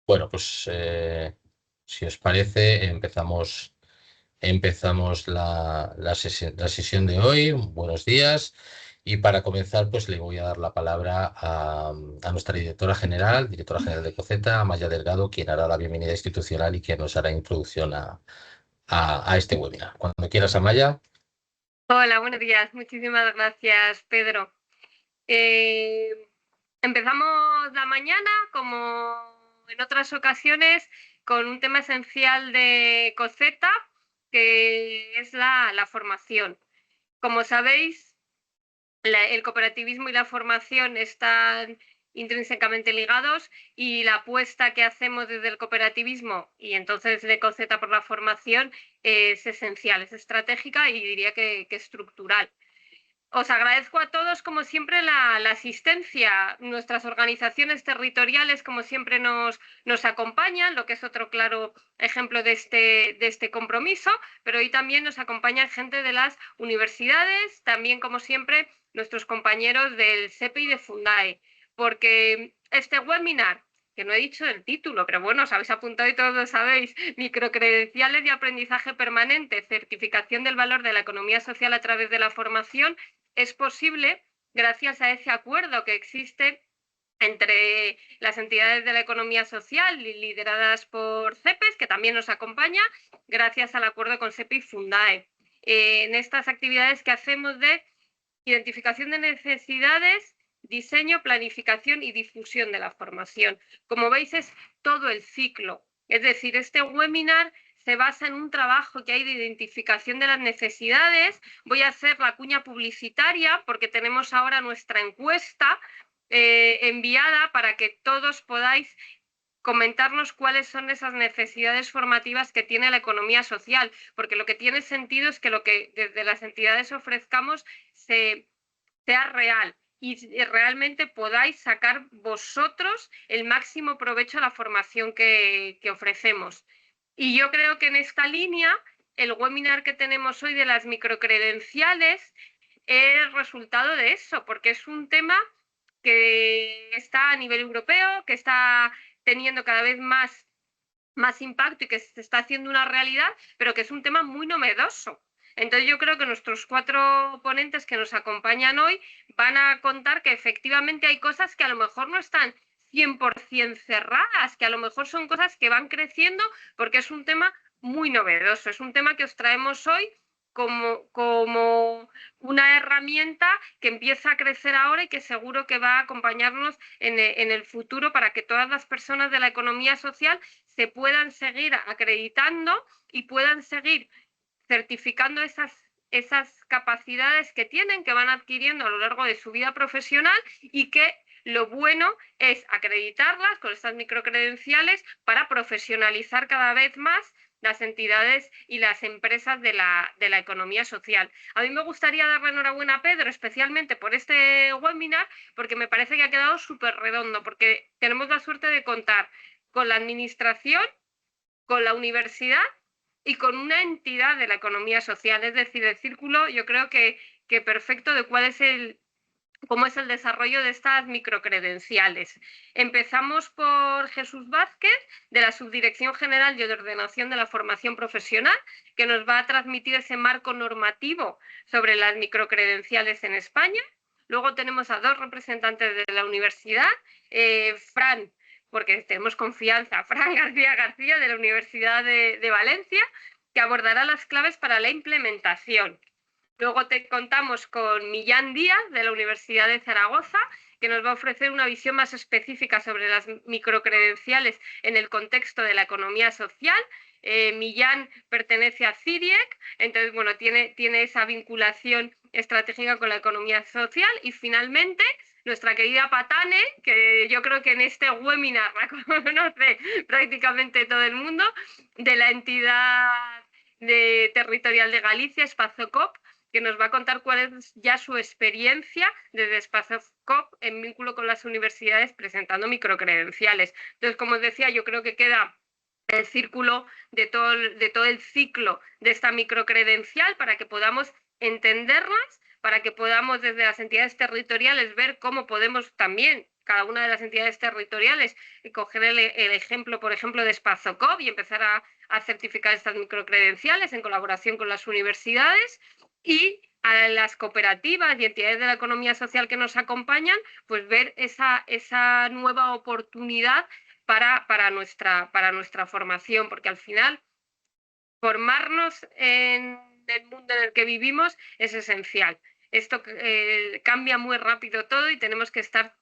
Bueno, pues si os parece, empezamos la sesión de hoy. Buenos días. Y para comenzar, pues le voy a dar la palabra a nuestra directora general de COCETA, Amaya Delgado, quien hará la bienvenida institucional y quien nos hará introducción a este webinar. Cuando quieras, Amaya. Hola, buenos días. Muchísimas gracias, Pedro. Eh, Empezamos la mañana, como en otras ocasiones, con un tema esencial de COCETA, que es la formación. Como sabéis, el cooperativismo y la formación están intrínsecamente ligados y la apuesta que hacemos desde el cooperativismo y entonces de COCETA por la formación es esencial, es estratégica y diría que estructural. Os agradezco a todos, como siempre, la asistencia. Nuestras organizaciones territoriales, como siempre, nos acompañan, lo que es otro claro ejemplo de este compromiso, pero hoy también nos acompaña gente de las universidades, también, como siempre, nuestros compañeros del CEPE y de Fundae, porque este webinar, que no he dicho el título, pero bueno, os habéis apuntado y todos lo sabéis, microcredenciales de aprendizaje permanente, certificación del valor de la economía social a través de la formación, es posible gracias a ese acuerdo que existe entre las entidades de la economía social lideradas por CEPES, que también nos acompaña, gracias al acuerdo con CEPE y Fundae. En estas actividades que hacemos de identificación de necesidades, diseño, planificación y difusión de la formación. Como veis, es todo el ciclo. Es decir, este webinar se basa en un trabajo que hay de identificación de las necesidades. Voy a hacer la cuña publicitaria porque tenemos ahora nuestra encuesta enviada para que todos podáis comentarnos cuáles son esas necesidades formativas que tiene la economía social, porque lo que tiene sentido es que lo que desde las entidades ofrezcamos sea real y realmente podáis sacar vosotros el máximo provecho a la formación que ofrecemos. Y yo creo que en esta línea, el webinar que tenemos hoy de las microcredenciales es resultado de eso, porque es un tema que está a nivel europeo, que está teniendo cada vez más impacto y que se está haciendo una realidad, pero que es un tema muy novedoso. Entonces yo creo que nuestros cuatro ponentes que nos acompañan hoy van a contar que efectivamente hay cosas que a lo mejor no están 100% cerradas, que a lo mejor son cosas que van creciendo porque es un tema muy novedoso, es un tema que os traemos hoy como una herramienta que empieza a crecer ahora y que seguro que va a acompañarnos en el futuro para que todas las personas de la economía social se puedan seguir acreditando y puedan seguir certificando esas capacidades que tienen, que van adquiriendo a lo largo de su vida profesional y que lo bueno es acreditarlas con estas microcredenciales para profesionalizar cada vez más las entidades y las empresas de la economía social. A mí me gustaría darle enhorabuena a Pedro, especialmente por este webinar, porque me parece que ha quedado súper redondo, porque tenemos la suerte de contar con la administración, con la universidad y con una entidad de la economía social. Es decir, el círculo yo creo que perfecto de cuál es cómo es el desarrollo de estas microcredenciales. Empezamos por Jesús Vázquez, de la Subdirección General de Ordenación de la Formación Profesional, que nos va a transmitir ese marco normativo sobre las microcredenciales en España. Luego tenemos a dos representantes de la universidad, Fran, porque tenemos confianza, Fran García García, de la Universidad de Valencia, que abordará las claves para la implementación. Luego te contamos con Millán Díaz, de la Universidad de Zaragoza, que nos va a ofrecer una visión más específica sobre las microcredenciales en el contexto de la economía social. Millán pertenece a CIRIEC, entonces, bueno, tiene esa vinculación estratégica con la economía social. Y finalmente, nuestra querida Patane, que yo creo que en este webinar la conoce prácticamente todo el mundo, de la entidad territorial de Galicia, Espazocop, que nos va a contar cuál es ya su experiencia desde Spazocop en vínculo con las universidades presentando microcredenciales. Entonces, como os decía, yo creo que queda el círculo de todo el ciclo de esta microcredencial para que podamos entenderlas, para que podamos desde las entidades territoriales ver cómo podemos también cada una de las entidades territoriales, coger el ejemplo, por ejemplo, de Spazocop y empezar a certificar estas microcredenciales en colaboración con las universidades, y a las cooperativas y entidades de la economía social que nos acompañan, pues ver esa nueva oportunidad para nuestra formación, porque al final formarnos en el mundo en el que vivimos es esencial. Esto cambia muy rápido todo y tenemos que estar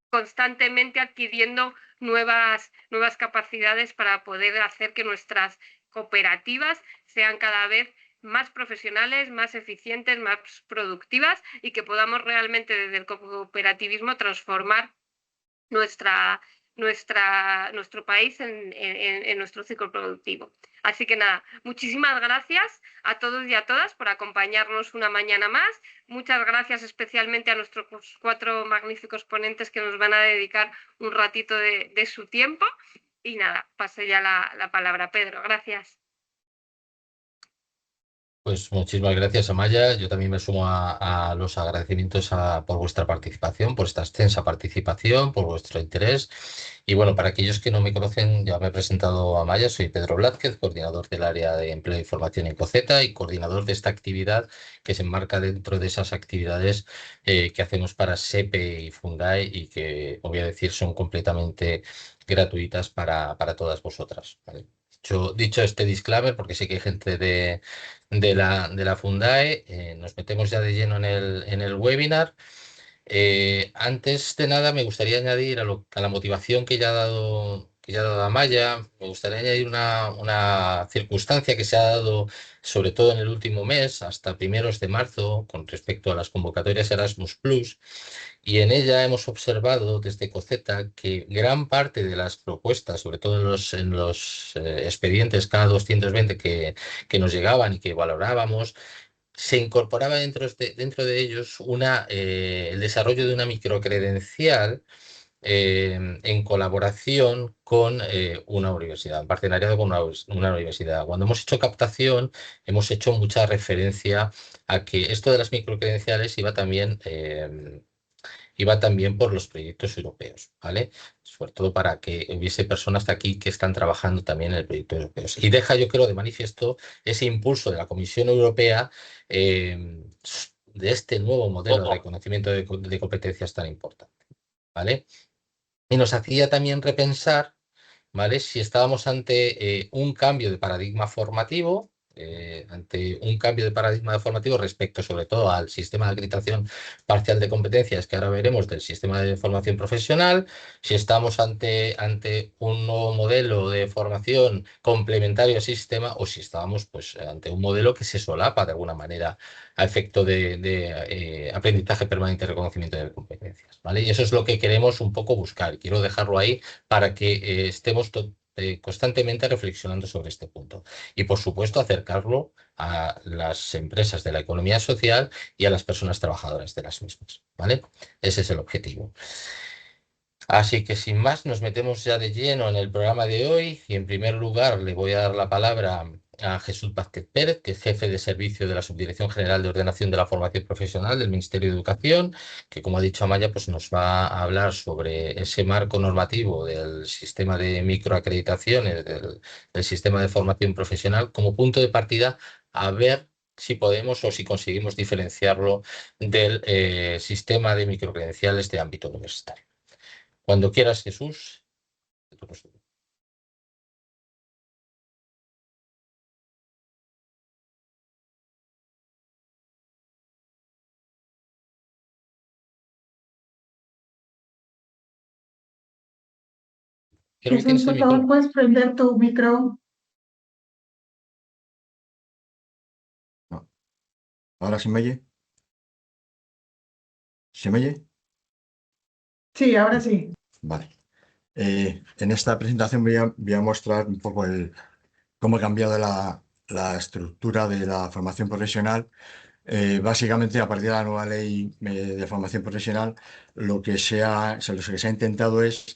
constantemente adquiriendo nuevas capacidades para poder hacer que nuestras cooperativas sean cada vez más profesionales, más eficientes, más productivas, y que podamos realmente desde el cooperativismo transformar nuestro país en nuestro ciclo productivo. Así que nada, muchísimas gracias a todos y a todas por acompañarnos una mañana más. Muchas gracias especialmente a nuestros 4 magníficos ponentes que nos van a dedicar un ratito de su tiempo. Y nada, paso ya la palabra a Pedro. Gracias. Pues muchísimas gracias, Amaya. Yo también me sumo a los agradecimientos por vuestra participación, por esta extensa participación, por vuestro interés. Y bueno, para aquellos que no me conocen, ya me he presentado, Amaya. Soy Pedro Blázquez, coordinador del área de empleo y formación en COCETA y coordinador de esta actividad que se enmarca dentro de esas actividades que hacemos para SEPE y Fundae y que, os voy a decir, son completamente gratuitas para todas vosotras, ¿vale? Dicho este disclaimer, porque sé que hay gente de la Fundae, nos metemos ya de lleno en el webinar. Antes de nada, me gustaría añadir a la motivación que ya ha dado Amaya, me gustaría añadir una circunstancia que se ha dado sobre todo en el último mes, hasta primeros de marzo, con respecto a las convocatorias Erasmus+, y en ella hemos observado desde COCETA que gran parte de las propuestas, sobre todo en los expedientes K220 que nos llegaban y que valorábamos, se incorporaba dentro de ellos el desarrollo de una microcredencial en colaboración con una universidad, en partenariado con una universidad. Cuando hemos hecho captación, hemos hecho mucha referencia a que esto de las microcredenciales iba también por los proyectos europeos, ¿vale? Sobre todo para que hubiese personas de aquí que están trabajando también en el proyecto europeo. Y deja, yo creo, de manifiesto ese impulso de la Comisión Europea de este nuevo modelo de reconocimiento de competencias tan importante, ¿vale? Y nos hacía también repensar, ¿vale?, si estábamos ante un cambio de paradigma formativo, respecto sobre todo al sistema de acreditación parcial de competencias que ahora veremos del sistema de formación profesional, si estamos ante un nuevo modelo de formación complementario al sistema o si estábamos pues ante un modelo que se solapa de alguna manera a efecto de aprendizaje permanente y reconocimiento de competencias, ¿vale? Y eso es lo que queremos un poco buscar. Quiero dejarlo ahí para que estemos constantemente reflexionando sobre este punto. Y, por supuesto, acercarlo a las empresas de la economía social y a las personas trabajadoras de las mismas, ¿vale? Ese es el objetivo. Así que, sin más, nos metemos ya de lleno en el programa de hoy y, en primer lugar, le voy a dar la palabra a Jesús Vázquez Pérez, que es jefe de servicio de la Subdirección General de Ordenación de la Formación Profesional del Ministerio de Educación, que, como ha dicho Amaya, pues nos va a hablar sobre ese marco normativo del sistema de microacreditaciones, del sistema de formación profesional, como punto de partida a ver si podemos o si conseguimos diferenciarlo del sistema de microcredenciales de ámbito universitario. Cuando quieras, Jesús. Creo que Jesús, tienes el por favor, micro. ¿puedes prender tu micro? No. ¿Ahora se me oye? ¿Se me oye? Sí, ahora sí. Vale. En esta presentación voy a mostrar un poco cómo ha cambiado la estructura de la formación profesional. Básicamente, a partir de la nueva ley de formación profesional, lo que se ha intentado es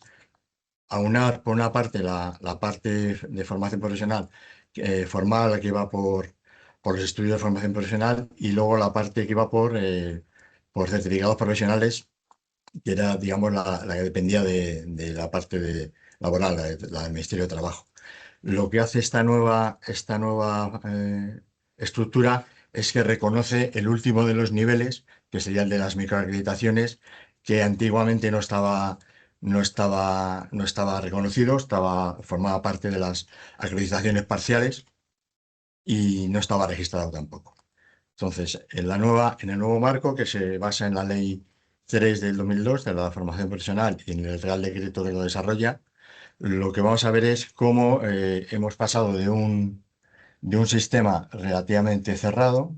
aunar, por una parte, la parte de formación profesional formal, que va por los estudios de formación profesional, y luego la parte que va por certificados profesionales que era, digamos, la que dependía de la parte laboral, la del Ministerio de Trabajo. Lo que hace esta nueva estructura es que reconoce el último de los niveles, que sería el de las microacreditaciones, que antiguamente no estaba reconocido, formaba parte de las acreditaciones parciales y no estaba registrado tampoco. Entonces, en el nuevo marco, que se basa en la Ley 3 del 2002 de la formación profesional y en el Real Decreto que lo desarrolla, lo que vamos a ver es cómo hemos pasado de un sistema relativamente cerrado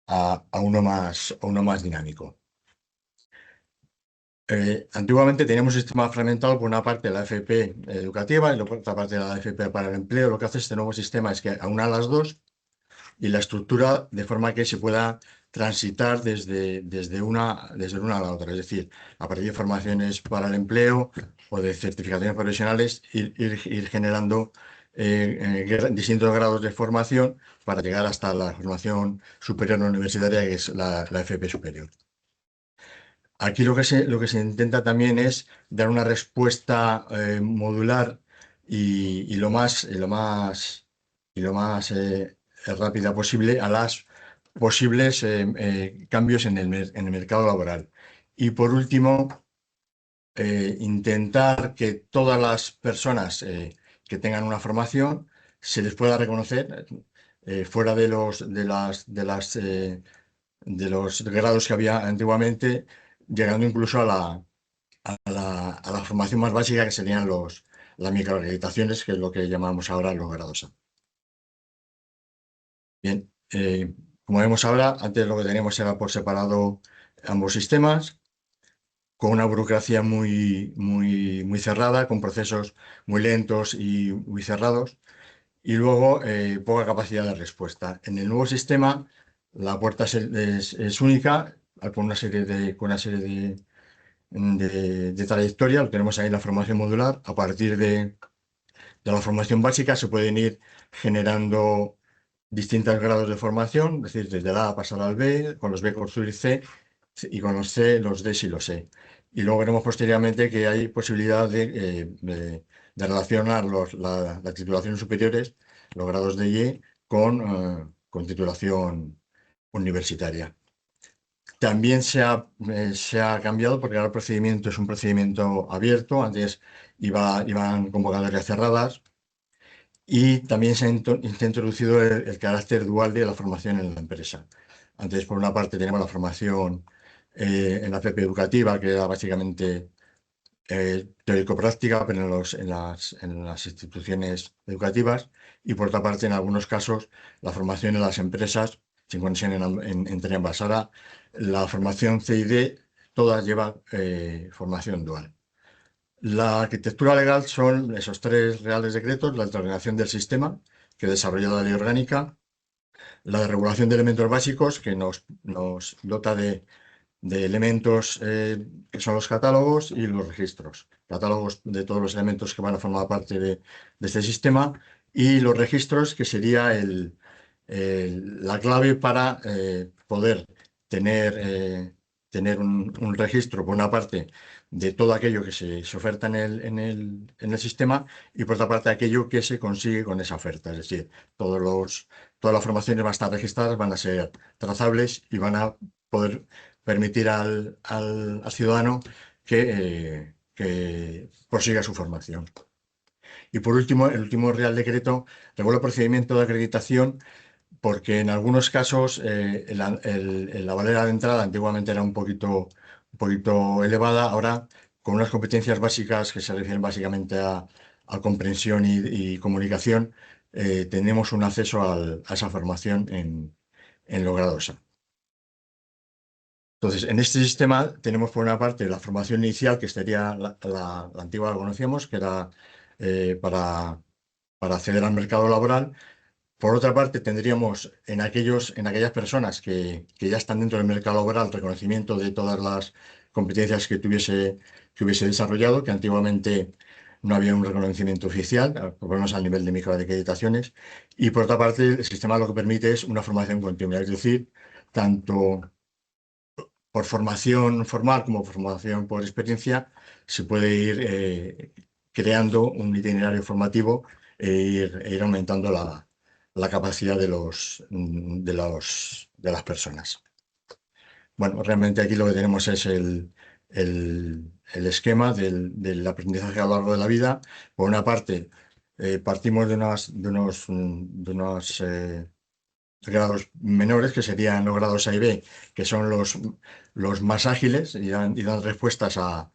a uno más dinámico. Antiguamente teníamos un sistema fragmentado por una parte de la FP educativa y por otra parte de la FP para el empleo. Lo que hace este nuevo sistema es que aúna las dos y la estructura de forma que se pueda transitar desde una a la otra. Es decir, a partir de formaciones para el empleo o de certificaciones profesionales, ir generando distintos grados de formación para llegar hasta la formación superior no universitaria, que es la FP superior. Aquí lo que se intenta también es dar una respuesta modular y lo más rápida posible a las posibles cambios en el mercado laboral. Y por último, intentar que todas las personas que tengan una formación se les pueda reconocer fuera de los grados que había antiguamente, llegando incluso a la formación más básica, que serían las microacreditaciones, que es lo que llamamos ahora los grados A. Bien, como vemos ahora, antes lo que teníamos era por separado ambos sistemas, con una burocracia muy cerrada, con procesos muy lentos y muy cerrados, y luego poca capacidad de respuesta. En el nuevo sistema, la puerta es única, con una serie de trayectoria. Lo tenemos ahí en la formación modular. A partir de la formación básica se pueden ir generando distintos grados de formación, es decir, desde la A pasar al B, con los B construir C, y con los C, los D y los E. Y luego veremos posteriormente que hay posibilidad de relacionar las titulaciones superiores, los grados de Y, con titulación universitaria. También se ha cambiado porque ahora el procedimiento es un procedimiento abierto. Antes iban convocatorias cerradas. Y también se ha introducido el carácter dual de la formación en la empresa. Antes, por una parte, teníamos la formación en la FP educativa, que era básicamente teórico-práctica, pero en las instituciones educativas. Y por otra parte, en algunos casos, la formación en las empresas, sin conexión entre ambas. Ahora, la formación CID, todas llevan formación dual. La arquitectura legal son esos 3 reales decretos: la determinación del sistema, que desarrolla la ley orgánica, la de regulación de elementos básicos, que nos dota de elementos que son los catálogos, y los registros. Catálogos de todos los elementos que van a formar parte de este sistema, y los registros, que sería la clave para poder tener un registro, por una parte, de todo aquello que se oferta en el sistema, y por otra parte aquello que se consigue con esa oferta. Es decir, todas las formaciones van a estar registradas, van a ser trazables y van a poder permitir al ciudadano que prosiga su formación. Y por último, el último Real Decreto regula el procedimiento de acreditación, porque en algunos casos la barrera de entrada antiguamente era un poquito elevada. Ahora, con unas competencias básicas que se refieren básicamente a comprensión y comunicación, tenemos un acceso a esa formación en los grados A. Entonces, en este sistema tenemos por una parte la formación inicial, que sería la antigua, la conocíamos, que era para acceder al mercado laboral. Por otra parte, tendríamos en aquellas personas que ya están dentro del mercado laboral, reconocimiento de todas las competencias que hubiese desarrollado, que antiguamente no había un reconocimiento oficial, por lo menos al nivel de microacreditaciones. Y por otra parte, el sistema lo que permite es una formación continua, es decir, tanto por formación formal como por formación por experiencia, se puede ir creando un itinerario formativo e ir aumentando la capacidad de las personas. Bueno, realmente aquí lo que tenemos es el esquema del aprendizaje a lo largo de la vida. Por una parte, partimos de unos grados menores, que serían los grados A y B, que son los más ágiles y dan respuestas a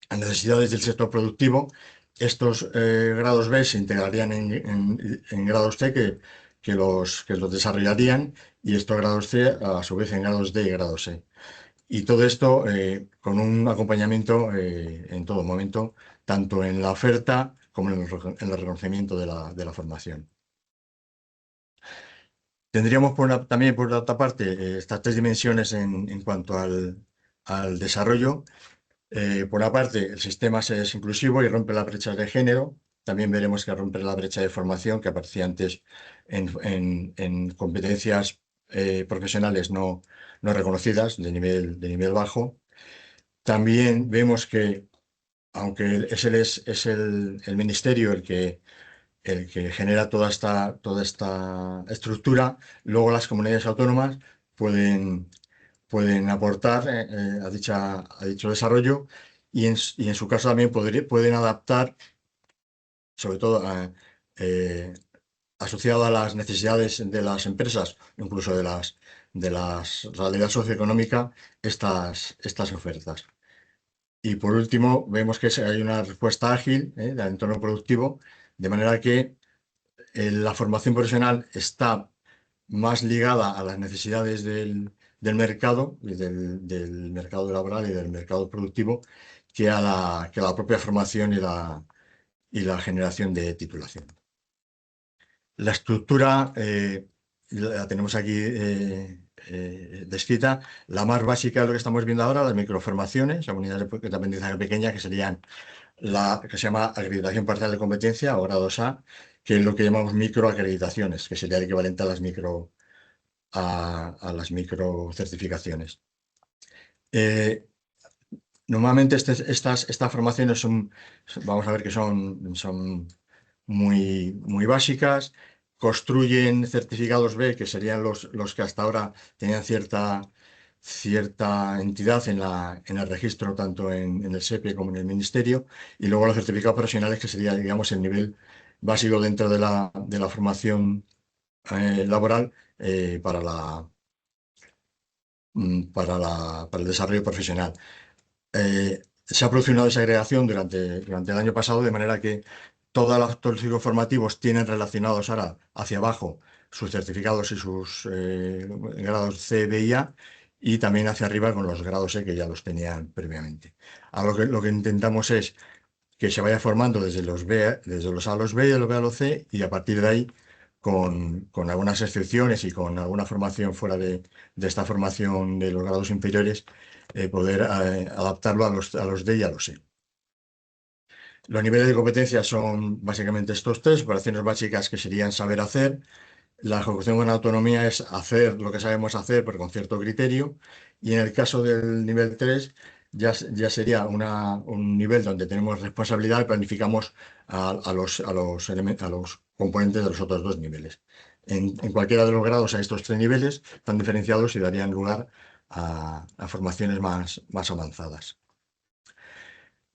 necesidades del sector productivo. Estos grados B se integrarían en grados C que los desarrollarían, y estos grados C a su vez en grados D y grados E. Y todo esto con un acompañamiento en todo momento, tanto en la oferta como en el reconocimiento de la formación. Tendríamos también, por otra parte, estas tres dimensiones en cuanto al desarrollo. Por una parte, el sistema es inclusivo y rompe las brechas de género. También veremos que rompe la brecha de formación que aparecía antes en competencias profesionales no reconocidas de nivel bajo. También vemos que, aunque es el ministerio el que genera toda esta estructura, luego las comunidades autónomas pueden aportar a dicho desarrollo, y en su caso también pueden adaptar, sobre todo asociado a las necesidades de las empresas, incluso de la realidad socioeconómica, estas ofertas. Y por último, vemos que hay una respuesta ágil del entorno productivo, de manera que la formación profesional está más ligada a las necesidades del mercado, y del mercado laboral y del mercado productivo, que a la propia formación y la generación de titulación. La estructura la tenemos aquí descrita. La más básica es lo que estamos viendo ahora, las microformaciones, las unidades de aprendizaje pequeñas, que serían la que se llama acreditación parcial de competencia o grados A, que es lo que llamamos microacreditaciones, que sería el equivalente a las microcertificaciones. Normalmente estas formaciones vamos a ver que son muy básicas. Construyen certificados B, que serían los que hasta ahora tenían cierta entidad en el registro, tanto en el SEPE como en el Ministerio, y luego los certificados profesionales, que sería, digamos, el nivel básico dentro de la formación laboral para el desarrollo profesional. Se ha producido una desagregación durante el año pasado, de manera que todos los ciclos formativos tienen relacionados ahora hacia abajo sus certificados y sus grados C, B y A, y también hacia arriba con los grados E, que ya los tenían previamente. Ahora lo que intentamos es que se vaya formando desde los A a los B y de los B a los C, y a partir de ahí, con algunas excepciones y con alguna formación fuera de esta formación de los grados inferiores, poder adaptarlo a los D y a los E. Los niveles de competencia son básicamente estos tres: operaciones básicas, que serían saber hacer. La ejecución con autonomía es hacer lo que sabemos hacer, pero con cierto criterio. Y en el caso del nivel 3, ya sería un nivel donde tenemos responsabilidad y planificamos a los componentes de los otros dos niveles. En cualquiera de los grados, a estos tres niveles están diferenciados y darían lugar a formaciones más avanzadas.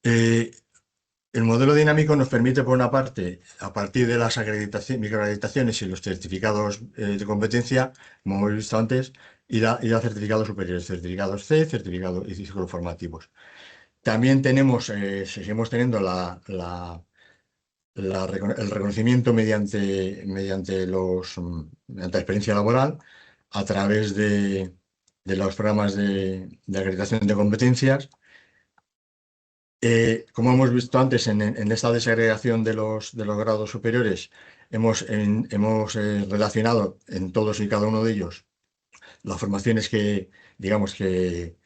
El modelo dinámico nos permite, por una parte, a partir de las microacreditaciones y los certificados de competencia, como hemos visto antes, ir a certificados superiores, certificados C, certificados y ciclos formativos. También seguimos teniendo el reconocimiento mediante la experiencia laboral, a través de los programas de acreditación de competencias. Como hemos visto antes, en esta desagregación de los grados superiores, hemos relacionado en todos y cada uno de ellos las formaciones que, digamos, que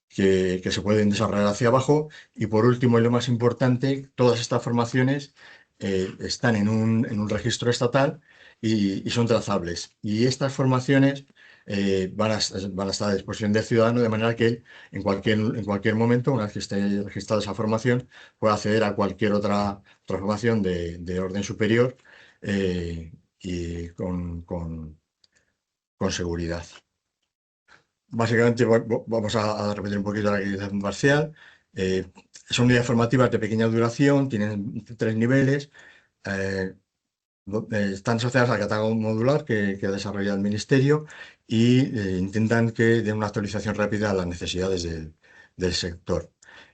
se pueden desarrollar hacia abajo. Y por último, y lo más importante, todas estas formaciones están en un registro estatal y son trazables. Y estas formaciones van a estar a disposición del ciudadano, de manera que él, en cualquier momento, una vez que esté registrada esa formación, pueda acceder a cualquier otra formación de orden superior y con seguridad. Básicamente vamos a repetir un poquito la acreditación parcial. Son unidades formativas de pequeña duración, tienen 3 niveles. Están asociadas al catálogo modular que ha desarrollado el Ministerio y intentan que den una actualización rápida a las necesidades del sector.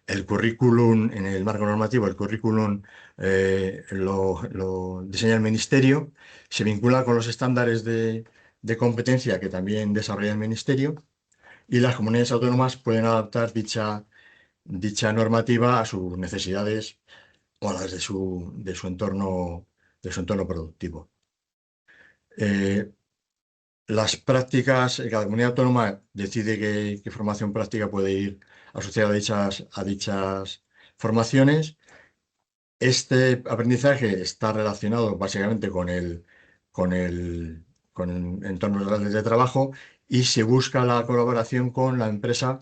El currículum, en el marco normativo, el currículum lo diseña el Ministerio, se vincula con los estándares de competencia que también desarrolla el Ministerio y las comunidades autónomas pueden adaptar dicha normativa a sus necesidades o a las de su entorno productivo. Las prácticas, cada comunidad autónoma decide qué formación práctica puede ir asociada a dichas formaciones. Este aprendizaje está relacionado básicamente con el entorno real de trabajo y se busca la colaboración con la empresa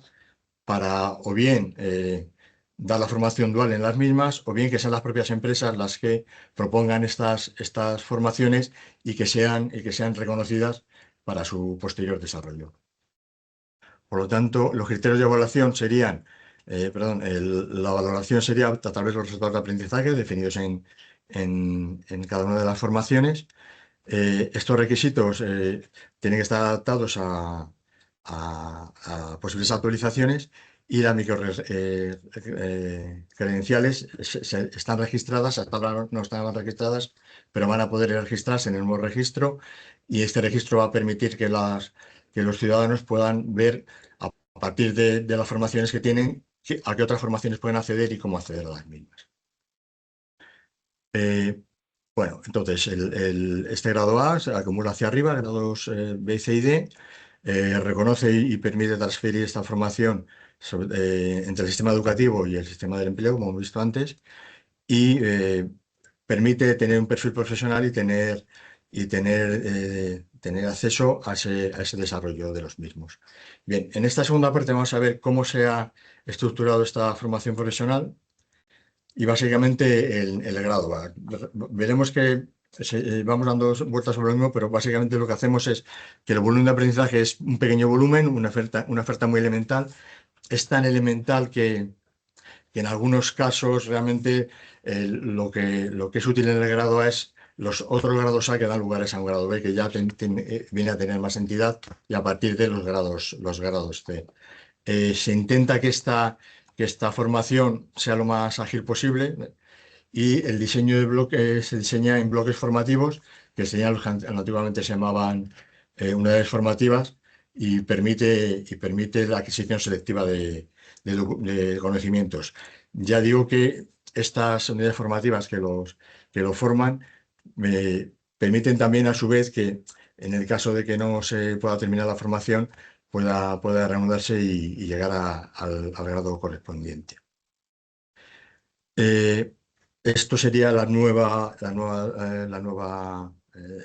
para o bien dar la formación dual en las mismas o bien que sean las propias empresas las que propongan estas formaciones y que sean reconocidas para su posterior desarrollo. Por lo tanto, los criterios de evaluación serían, la valoración sería a través de los resultados de aprendizaje definidos en cada una de las formaciones. Estos requisitos tienen que estar adaptados a posibles actualizaciones y las credenciales están registradas, hasta ahora no estaban registradas, pero van a poder registrarse en el nuevo registro y este registro va a permitir que los ciudadanos puedan ver a partir de las formaciones que tienen a qué otras formaciones pueden acceder y cómo acceder a las mismas. Bueno, entonces este grado A se acumula hacia arriba, grados B, C y D, reconoce y permite transferir esta formación entre el sistema educativo y el sistema del empleo, como hemos visto antes, y permite tener un perfil profesional y tener acceso a ese desarrollo de los mismos. Bien, en esta segunda parte vamos a ver cómo se ha estructurado esta formación profesional y básicamente el grado A. Veremos que vamos dando vueltas sobre lo mismo, pero básicamente lo que hacemos es que el volumen de aprendizaje es un pequeño volumen, una oferta muy elemental. Es tan elemental que en algunos casos realmente lo que es útil en el grado A es los otros grados A que dan lugares a un grado B, que ya viene a tener más entidad y a partir de los grados C. Se intenta que esta formación sea lo más ágil posible y el diseño de bloques se diseña en bloques formativos que antiguamente se llamaban unidades formativas y permite la adquisición selectiva de conocimientos. Ya digo que estas unidades formativas que lo forman permiten también a su vez que en el caso de que no se pueda terminar la formación pueda reanudarse y llegar al grado correspondiente. Esto sería la nueva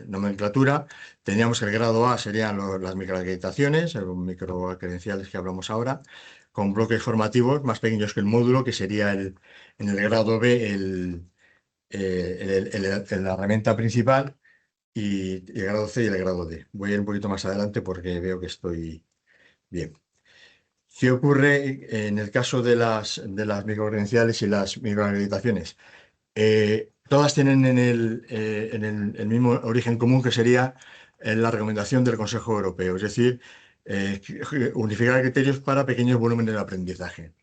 nomenclatura. Teníamos que el grado A serían las microacreditaciones, los microcredenciales que hablamos ahora, con bloques formativos más pequeños que el módulo, que sería en el grado B la herramienta principal y el grado C y el grado D. Voy a ir un poquito más adelante porque veo que estoy bien. ¿Qué ocurre en el caso de las microcredenciales y las microacreditaciones? Todas tienen el mismo origen común, que sería la recomendación del Consejo Europeo, es decir, unificar criterios para pequeños volúmenes de aprendizaje.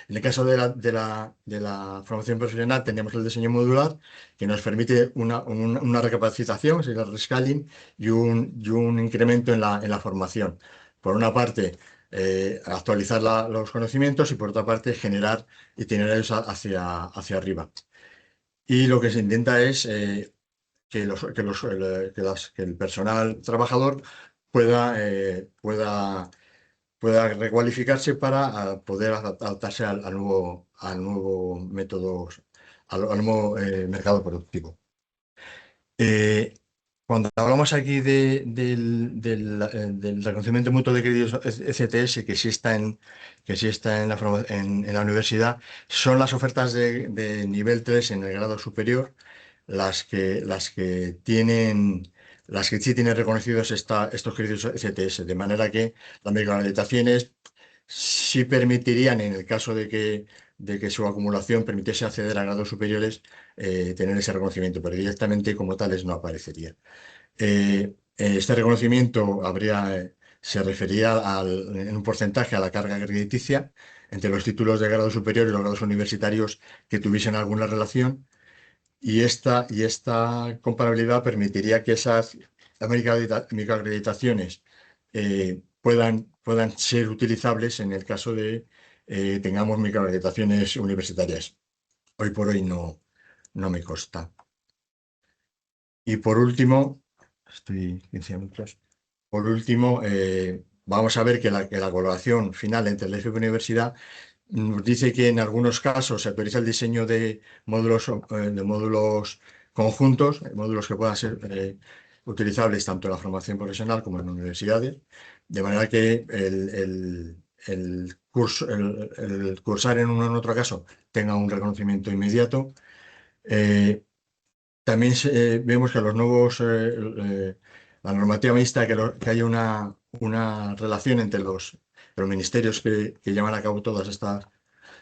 En el caso de la formación profesional tenemos el diseño modular, que nos permite una recapacitación, sería el rescaling, y un incremento en la formación. Por una parte, actualizar los conocimientos y por otra parte, generar itinerarios hacia arriba. Y lo que se intenta es que el personal trabajador pueda recualificarse para poder adaptarse al nuevo método, al nuevo mercado productivo. cuando hablamos aquí del reconocimiento mutuo de créditos ECTS, que sí está en la universidad, son las ofertas de nivel 3 en el grado superior, las que sí tienen reconocidos estos créditos ECTS, de manera que las microacreditaciones sí permitirían, en el caso de que su acumulación permitiese acceder a grados superiores, tener ese reconocimiento, pero directamente como tales no aparecería. Este reconocimiento se refería en un porcentaje a la carga crediticia entre los títulos de grado superior y los grados universitarios que tuviesen alguna relación, y esta comparabilidad permitiría que esas microacreditaciones puedan ser utilizables en el caso de tengamos microacreditaciones universitarias. Hoy por hoy no me consta. Y por último, estoy 15 minutos. Por último, vamos a ver que la colaboración final entre el EGB y la universidad nos dice que en algunos casos se autoriza el diseño de módulos conjuntos, módulos que puedan ser utilizables tanto en la formación profesional como en universidades, de manera que el cursar en uno o en otro caso tenga un reconocimiento inmediato. También vemos que la normativa mixta, que haya una relación entre los ministerios que llevan a cabo todas estas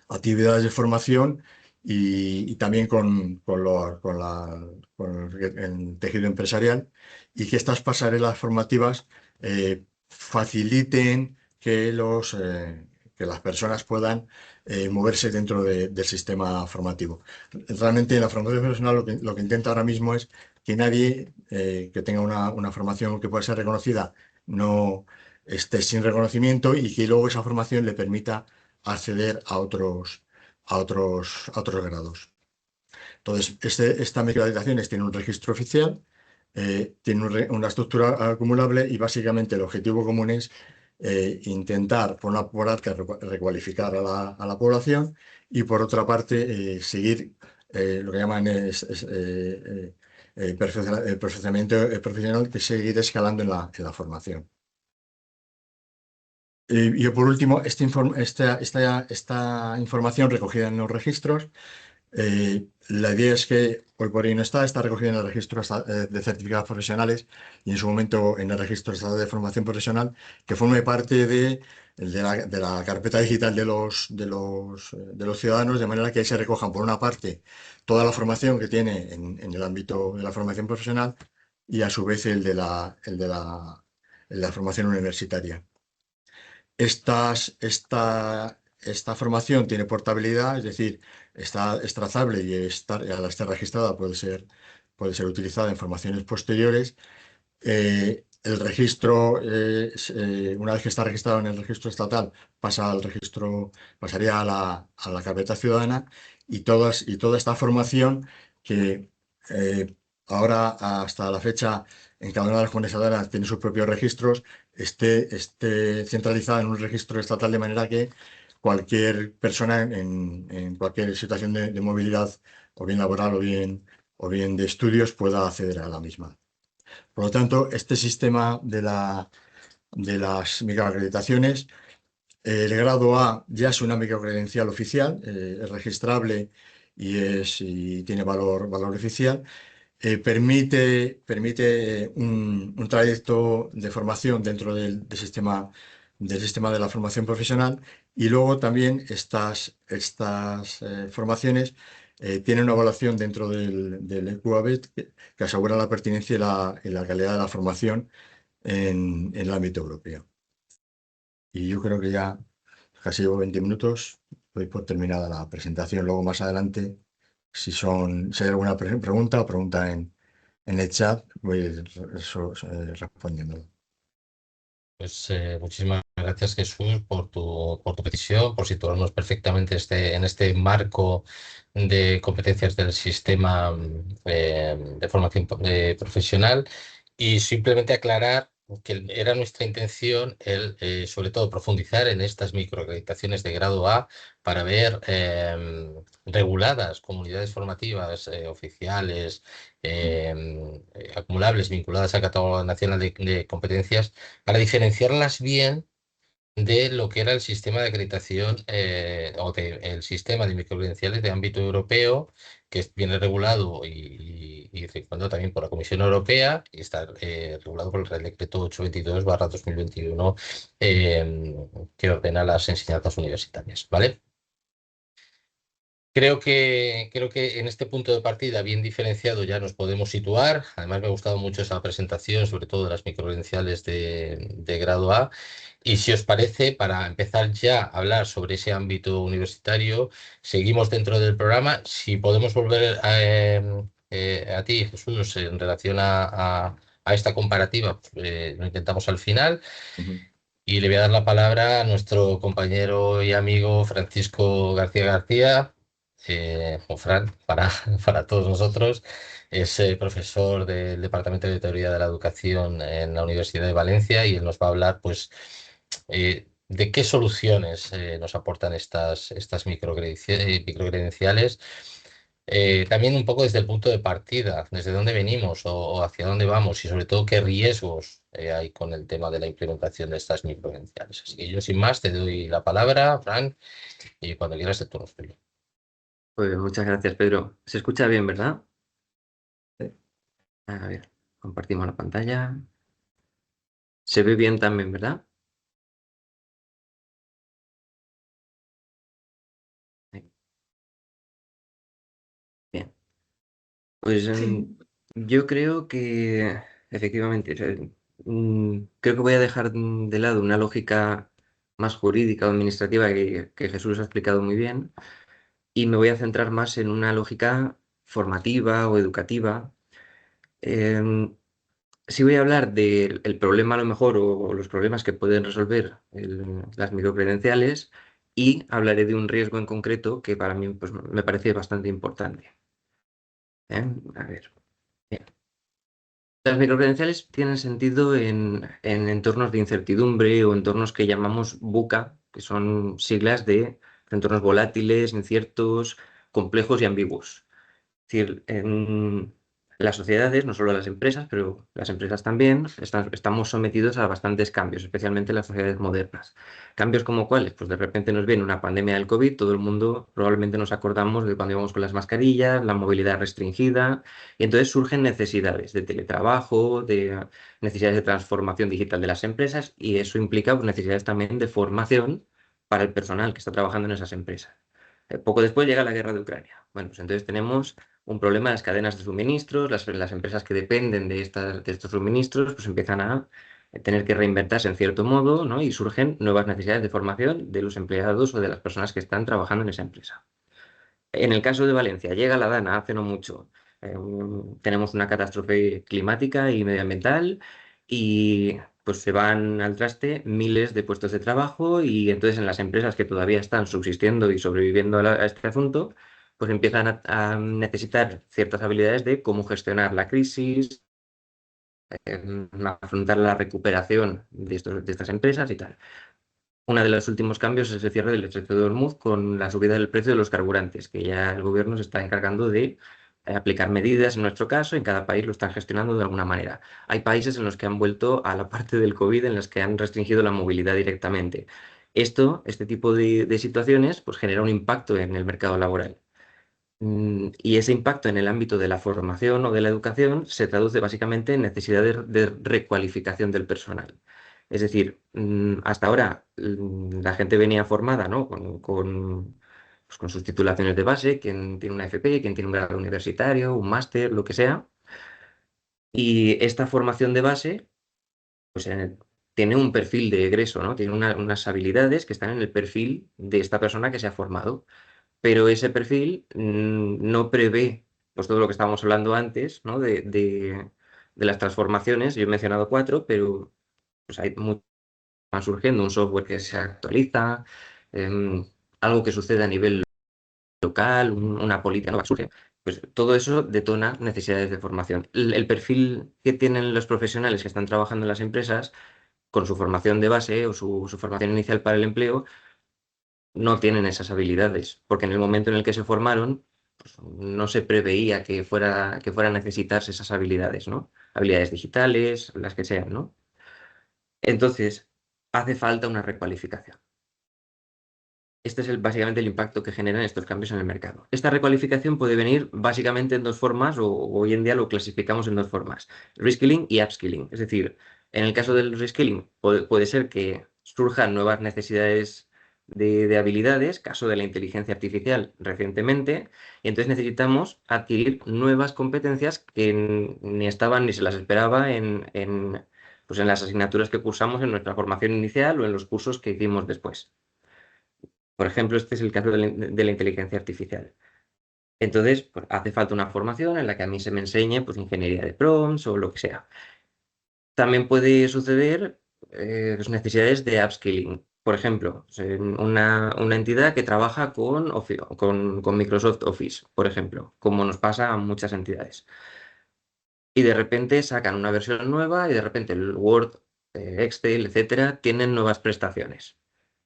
actividades de formación y también con el tejido empresarial, y que estas pasarelas formativas faciliten que las personas puedan moverse dentro del sistema formativo. Realmente en la formación profesional lo que intenta ahora mismo es que nadie que tenga una formación que pueda ser reconocida no esté sin reconocimiento, y que luego esa formación le permita acceder a otros grados. Entonces, estas microacreditaciones tienen un registro oficial, tienen una estructura acumulable, y básicamente el objetivo común es intentar, por una parte, recualificar a la población, y por otra parte, seguir lo que llaman perfeccionamiento profesional, que seguir escalando en la formación. Y por último, esta información recogida en los registros, la idea es que hoy por hoy no está recogida en el registro de certificados profesionales y en su momento en el registro estatal de formación profesional, que forme parte de la carpeta digital de los ciudadanos, de manera que ahí se recojan, por una parte, toda la formación que tiene en el ámbito de la formación profesional, y a su vez el de la formación universitaria. Esta formación tiene portabilidad, es decir, es trazable, y al estar registrada puede ser utilizada en formaciones posteriores. El registro, una vez que está registrado en el registro estatal, pasaría a la carpeta ciudadana, y toda esta formación que ahora, hasta la fecha, en cada una de las comunidades autónomas tiene sus propios registros, esté centralizada en un registro estatal, de manera que cualquier persona en cualquier situación de movilidad, o bien laboral o bien de estudios, pueda acceder a la misma. Por lo tanto, este sistema de las microacreditaciones, el grado A ya es una microcredencial oficial, es registrable y tiene valor oficial. Permite un trayecto de formación dentro del sistema de la formación profesional, y luego también estas formaciones tienen una evaluación dentro del EQABET que asegura la pertinencia y la calidad de la formación en el ámbito europeo. Y yo creo que ya casi llevo 20 minutos, doy por terminada la presentación. Luego, más adelante, si hay alguna pregunta o pregunta en el chat, voy respondiendo. Pues muchísimas gracias, Jesús, por tu precisión, por situarnos perfectamente en este marco de competencias del sistema de formación profesional. Y simplemente aclarar que era nuestra intención sobre todo profundizar en estas microacreditaciones de grado A para ver reguladas comunidades formativas oficiales acumulables vinculadas al Catálogo Nacional de Competencias para diferenciarlas bien de lo que era el sistema de acreditación el sistema de microcredenciales de ámbito europeo, que viene regulado y regulado también por la Comisión Europea y está regulado por el Real Decreto 822/2021 que ordena las enseñanzas universitarias, ¿vale? Creo que en este punto de partida, bien diferenciado, ya nos podemos situar. Además, me ha gustado mucho esa presentación, sobre todo de las microcredenciales de grado A. Y si os parece, para empezar ya a hablar sobre ese ámbito universitario, seguimos dentro del programa. Si podemos volver a ti, Jesús, en relación a esta comparativa, pues, lo intentamos al final. Y le voy a dar la palabra a nuestro compañero y amigo Francisco García García, o Fran, para todos nosotros. Es profesor del Departamento de Teoría de la Educación en la Universidad de Valencia y él nos va a hablar, pues, de qué soluciones nos aportan estas microcredenciales. También un poco desde el punto de partida, desde dónde venimos o hacia dónde vamos y sobre todo qué riesgos hay con el tema de la implementación de estas microcredenciales. Así que yo sin más te doy la palabra, Fran, y cuando quieras el turno es tuyo. Pues muchas gracias, Pedro. ¿Se escucha bien, verdad? A ver, compartimos la pantalla. ¿Se ve bien también, verdad? Bien. Pues Sí, yo creo que efectivamente, creo que voy a dejar de lado una lógica más jurídica o administrativa que Jesús ha explicado muy bien y me voy a centrar más en una lógica formativa o educativa. Em, Sí voy a hablar del problema a lo mejor o los problemas que pueden resolver las microcredenciales y hablaré de un riesgo en concreto que para mí pues, me parece bastante importante. A ver. Bien. Las microcredenciales tienen sentido en entornos de incertidumbre o entornos que llamamos VUCA, que son siglas de entornos volátiles, inciertos, complejos y ambiguos. Es decir, en las sociedades, no solo las empresas, pero las empresas también, estamos sometidos a bastantes cambios, especialmente en las sociedades modernas. ¿Cambios como cuáles? Pues de repente nos viene una pandemia del COVID, todo el mundo probablemente nos acordamos de cuando íbamos con las mascarillas, la movilidad restringida, y entonces surgen necesidades de teletrabajo, de necesidades de transformación digital de las empresas, y eso implica pues, necesidades también de formación para el personal que está trabajando en esas empresas. Poco después llega la guerra de Ucrania. Bueno, pues entonces tenemos un problema en las cadenas de suministros, las empresas que dependen de estos suministros, pues empiezan a tener que reinventarse en cierto modo, ¿no? Y surgen nuevas necesidades de formación de los empleados o de las personas que están trabajando en esa empresa. En el caso de Valencia, llega la Dana hace no mucho. Tenemos una catástrofe climática y medioambiental y pues se van al traste miles de puestos de trabajo y entonces en las empresas que todavía están subsistiendo y sobreviviendo a este asunto, pues empiezan a necesitar ciertas habilidades de cómo gestionar la crisis, afrontar la recuperación de estas empresas y tal. Uno de los últimos cambios es el cierre del estrecho de Hormuz con la subida del precio de los carburantes, que ya el gobierno se está encargando de aplicar medidas en nuestro caso, en cada país lo están gestionando de alguna manera. Hay países en los que han vuelto a la parte del COVID en las que han restringido la movilidad directamente. Este tipo de situaciones, pues genera un impacto en el mercado laboral. Y ese impacto en el ámbito de la formación o de la educación se traduce básicamente en necesidades de recualificación del personal. Es decir, hasta ahora la gente venía formada, ¿no? Pues con sus titulaciones de base, quien tiene una FP, quien tiene un grado universitario, un máster, lo que sea. Y esta formación de base, pues tiene un perfil de egreso, ¿no? Tiene unas habilidades que están en el perfil de esta persona que se ha formado, pero ese perfil no prevé pues, todo lo que estábamos hablando antes, ¿no? De las transformaciones. Yo he mencionado cuatro, pero pues, hay muchas van surgiendo, un software que se actualiza, algo que sucede a nivel local, una política nueva que surge. Pues todo eso detona necesidades de formación. El perfil que tienen los profesionales que están trabajando en las empresas con su formación de base o su formación inicial para el empleo no tienen esas habilidades, porque en el momento en el que se formaron, pues, no se preveía que fuera a necesitarse esas habilidades, ¿no? Habilidades digitales, las que sean, ¿no? Entonces, hace falta una recualificación. Este es básicamente el impacto que generan estos cambios en el mercado. Esta recualificación puede venir básicamente en dos formas, o hoy en día lo clasificamos en dos formas: reskilling y upskilling. Es decir, en el caso del reskilling puede ser que surjan nuevas necesidades de habilidades, caso de la inteligencia artificial recientemente, y entonces necesitamos adquirir nuevas competencias que ni estaban ni se las esperaba pues en las asignaturas que cursamos en nuestra formación inicial o en los cursos que hicimos después. Por ejemplo, este es el caso de la inteligencia artificial. Entonces, pues, hace falta una formación en la que a mí se me enseñe pues, ingeniería de prompts o lo que sea. También puede suceder pues, necesidades de upskilling. Por ejemplo, pues, en una entidad que trabaja con Microsoft Office, por ejemplo, como nos pasa a muchas entidades. Y de repente sacan una versión nueva y de repente el Word, Excel, etcétera, tienen nuevas prestaciones.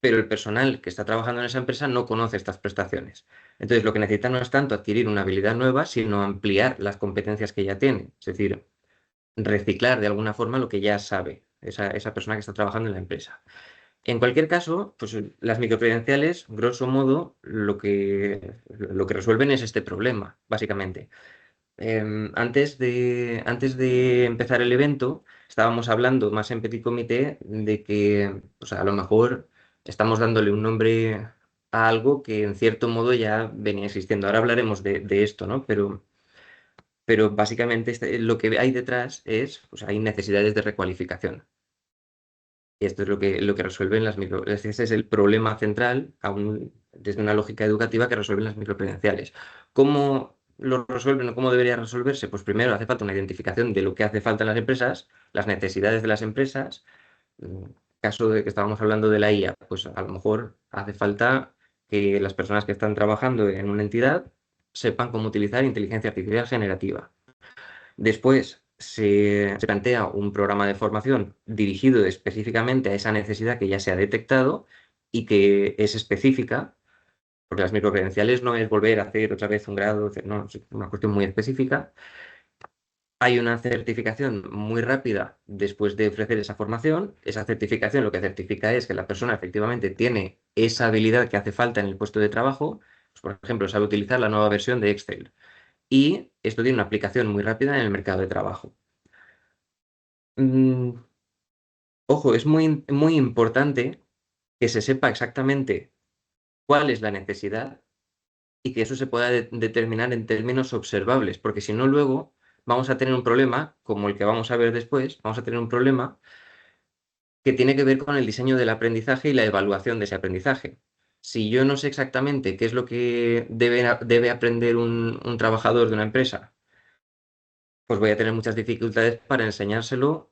Pero el personal que está trabajando en esa empresa no conoce estas prestaciones. Entonces, lo que necesita no es tanto adquirir una habilidad nueva, sino ampliar las competencias que ya tiene. Es decir, reciclar de alguna forma lo que ya sabe esa persona que está trabajando en la empresa. En cualquier caso, pues las microcredenciales, grosso modo, lo que resuelven es este problema, básicamente. Antes de empezar el evento, estábamos hablando más en petit comité de que pues, a lo mejor estamos dándole un nombre a algo que en cierto modo ya venía existiendo. Ahora hablaremos de esto, ¿no? Pero básicamente lo que hay detrás es, pues hay necesidades de recualificación. Y esto es lo que resuelven ese es el problema central, aún desde una lógica educativa, que resuelven las microcredenciales. ¿Cómo lo resuelven o cómo debería resolverse? Pues primero hace falta una identificación de lo que hace falta en las empresas, las necesidades de las empresas. En caso de que estábamos hablando de la IA, pues a lo mejor hace falta que las personas que están trabajando en una entidad sepan cómo utilizar inteligencia artificial generativa. Después se plantea un programa de formación dirigido específicamente a esa necesidad que ya se ha detectado y que es específica, porque las microcredenciales no es volver a hacer otra vez un grado, no, es una cuestión muy específica. Hay una certificación muy rápida después de ofrecer esa formación. Esa certificación lo que certifica es que la persona efectivamente tiene esa habilidad que hace falta en el puesto de trabajo. Pues, por ejemplo, sabe utilizar la nueva versión de Excel. Y esto tiene una aplicación muy rápida en el mercado de trabajo. Ojo, es muy importante que se sepa exactamente cuál es la necesidad y que eso se pueda determinar en términos observables, porque si no, luego vamos a tener un problema, como el que vamos a ver después, vamos a tener un problema que tiene que ver con el diseño del aprendizaje y la evaluación de ese aprendizaje. Si yo no sé exactamente qué es lo que debe aprender un trabajador de una empresa, pues voy a tener muchas dificultades para enseñárselo.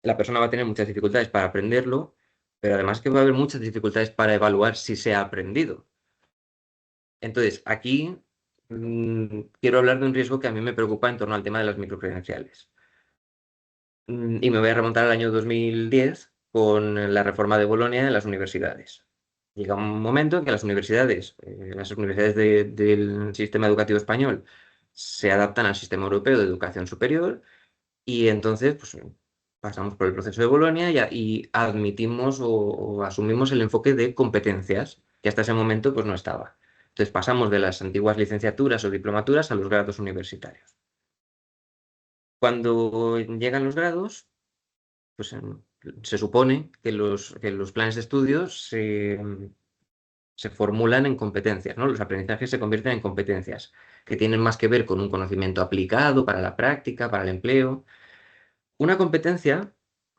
La persona va a tener muchas dificultades para aprenderlo, pero además que va a haber muchas dificultades para evaluar si se ha aprendido. Entonces, aquí quiero hablar de un riesgo que a mí me preocupa en torno al tema de las microcredenciales. Y me voy a remontar al año 2010 con la reforma de Bolonia en las universidades. Llega un momento en que las universidades del sistema educativo español se adaptan al sistema europeo de educación superior y entonces pues, pasamos por el proceso de Bolonia y admitimos o asumimos el enfoque de competencias, que hasta ese momento pues, no estaba. Entonces pasamos de las antiguas licenciaturas o diplomaturas a los grados universitarios. Cuando llegan los grados, pues se supone que los planes de estudios se formulan en competencias, ¿no? Los aprendizajes se convierten en competencias que tienen más que ver con un conocimiento aplicado para la práctica, para el empleo. Una competencia,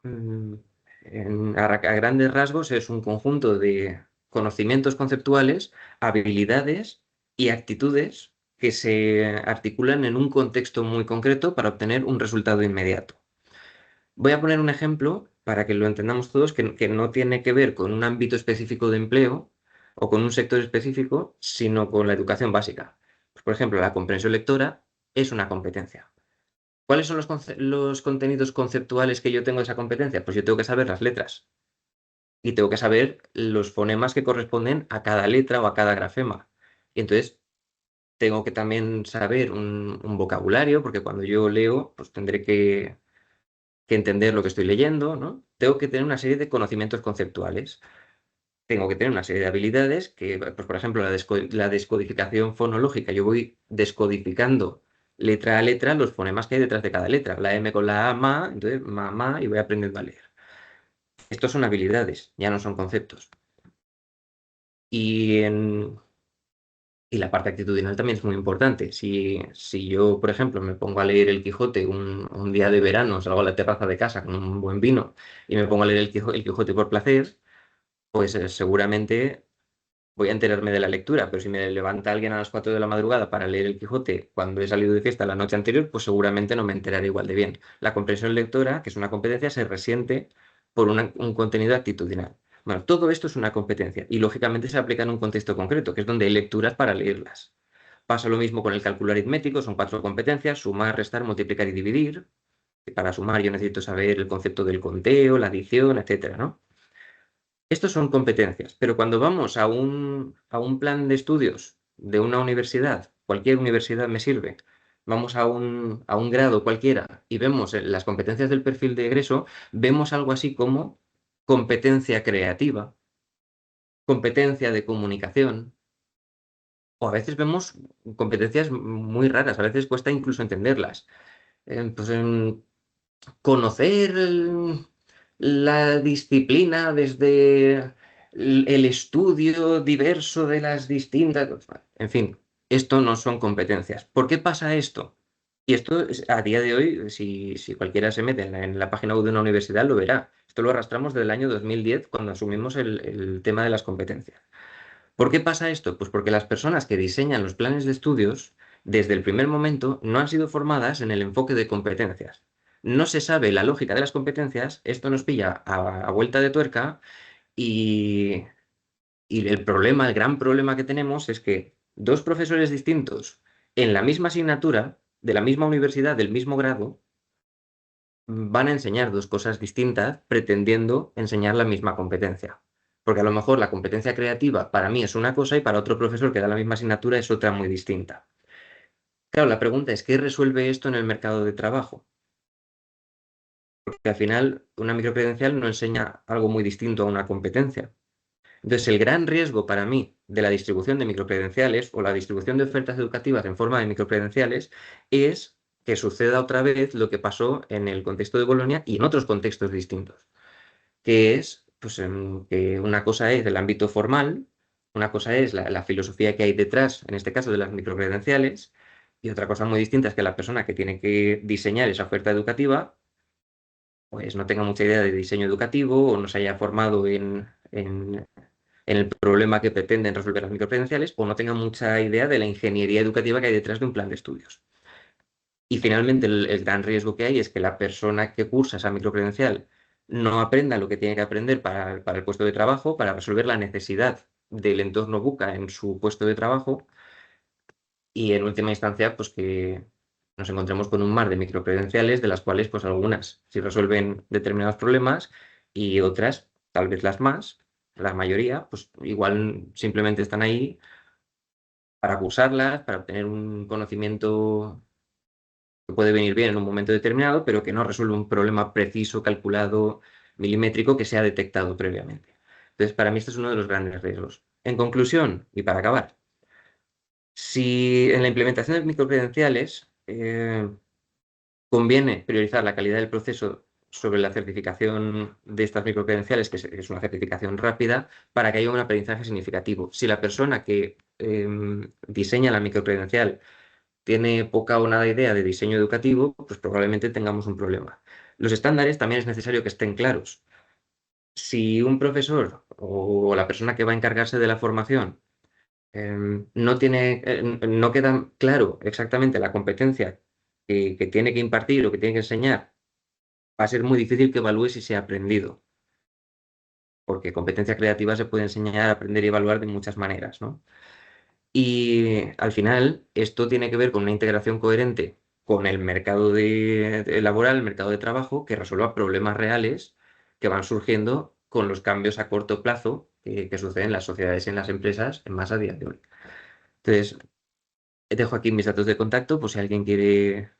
a grandes rasgos, es un conjunto de conocimientos conceptuales, habilidades y actitudes que se articulan en un contexto muy concreto para obtener un resultado inmediato. Voy a poner un ejemplo para que lo entendamos todos, que no tiene que ver con un ámbito específico de empleo o con un sector específico, sino con la educación básica. Por ejemplo, la comprensión lectora es una competencia. ¿Cuáles son los contenidos conceptuales que yo tengo de esa competencia? Pues yo tengo que saber las letras y tengo que saber los fonemas que corresponden a cada letra o a cada grafema. Y entonces tengo que también saber un vocabulario, porque cuando yo leo, pues tendré que entender lo que estoy leyendo, ¿no? Tengo que tener una serie de conocimientos conceptuales. Tengo que tener una serie de habilidades que, pues, por ejemplo, la descodificación fonológica. Yo voy descodificando letra a letra los fonemas que hay detrás de cada letra. La M con la A, ma, entonces ma, y voy aprendiendo a leer. Estos son habilidades, ya no son conceptos. Y la parte actitudinal también es muy importante. Si yo, por ejemplo, me pongo a leer El Quijote un día de verano, salgo a la terraza de casa con un buen vino y me pongo a leer el Quijote por placer, pues seguramente voy a enterarme de la lectura, pero si me levanta alguien a las 4 de la madrugada para leer El Quijote cuando he salido de fiesta la noche anterior, pues seguramente no me enteraré igual de bien. La comprensión lectora, que es una competencia, se resiente por un contenido actitudinal. Bueno, todo esto es una competencia y lógicamente se aplica en un contexto concreto, que es donde hay lecturas para leerlas. Pasa lo mismo con el cálculo aritmético, son 4 competencias: sumar, restar, multiplicar y dividir. Para sumar yo necesito saber el concepto del conteo, la adición, etcétera, ¿no? Estos son competencias, pero cuando vamos a un plan de estudios de una universidad, cualquier universidad me sirve, vamos a un grado cualquiera y vemos las competencias del perfil de egreso, vemos algo así como competencia creativa, competencia de comunicación, o a veces vemos competencias muy raras, a veces cuesta incluso entenderlas. Pues conocer la disciplina desde el estudio diverso de las distintas... En fin, esto no son competencias. ¿Por qué pasa esto? Y esto a día de hoy, si cualquiera se mete en la página web de una universidad, lo verá. Esto lo arrastramos desde el año 2010, cuando asumimos el tema de las competencias. ¿Por qué pasa esto? Pues porque las personas que diseñan los planes de estudios, desde el primer momento, no han sido formadas en el enfoque de competencias. No se sabe la lógica de las competencias, esto nos pilla a vuelta de tuerca y el problema, el gran problema que tenemos es que 2 profesores distintos en la misma asignatura, de la misma universidad, del mismo grado, van a enseñar 2 cosas distintas pretendiendo enseñar la misma competencia. Porque a lo mejor la competencia creativa para mí es una cosa y para otro profesor que da la misma asignatura es otra muy distinta. Claro, la pregunta es, ¿qué resuelve esto en el mercado de trabajo? Porque al final una microcredencial no enseña algo muy distinto a una competencia. Entonces, el gran riesgo para mí de la distribución de microcredenciales o la distribución de ofertas educativas en forma de microcredenciales es que suceda otra vez lo que pasó en el contexto de Bolonia y en otros contextos distintos, que es pues, que una cosa es el ámbito formal, una cosa es la filosofía que hay detrás, en este caso de las microcredenciales, y otra cosa muy distinta es que la persona que tiene que diseñar esa oferta educativa pues no tenga mucha idea de diseño educativo o no se haya formado en el problema que pretenden resolver las microcredenciales o no tenga mucha idea de la ingeniería educativa que hay detrás de un plan de estudios. Y finalmente el gran riesgo que hay es que la persona que cursa esa microcredencial no aprenda lo que tiene que aprender para el puesto de trabajo, para resolver la necesidad del entorno buca en su puesto de trabajo y en última instancia pues que nos encontremos con un mar de microcredenciales de las cuales pues algunas sí resuelven determinados problemas y otras, tal vez la mayoría, pues igual simplemente están ahí para cursarlas, para obtener un conocimiento que puede venir bien en un momento determinado, pero que no resuelve un problema preciso, calculado, milimétrico que se ha detectado previamente. Entonces, para mí este es uno de los grandes riesgos. En conclusión, y para acabar, si en la implementación de microcredenciales conviene priorizar la calidad del proceso sobre la certificación de estas microcredenciales, que es una certificación rápida, para que haya un aprendizaje significativo. Si la persona que diseña la microcredencial tiene poca o nada idea de diseño educativo, pues probablemente tengamos un problema. Los estándares también es necesario que estén claros. Si un profesor o la persona que va a encargarse de la formación no queda claro exactamente la competencia que tiene que impartir o que tiene que enseñar, va a ser muy difícil que evalúe si se ha aprendido. Porque competencia creativa se puede enseñar, aprender y evaluar de muchas maneras, ¿no? Y al final esto tiene que ver con una integración coherente con el mercado laboral, el mercado de trabajo, que resuelva problemas reales que van surgiendo con los cambios a corto plazo que suceden en las sociedades y en las empresas en más a día de hoy. Entonces, dejo aquí mis datos de contacto, por si alguien quiere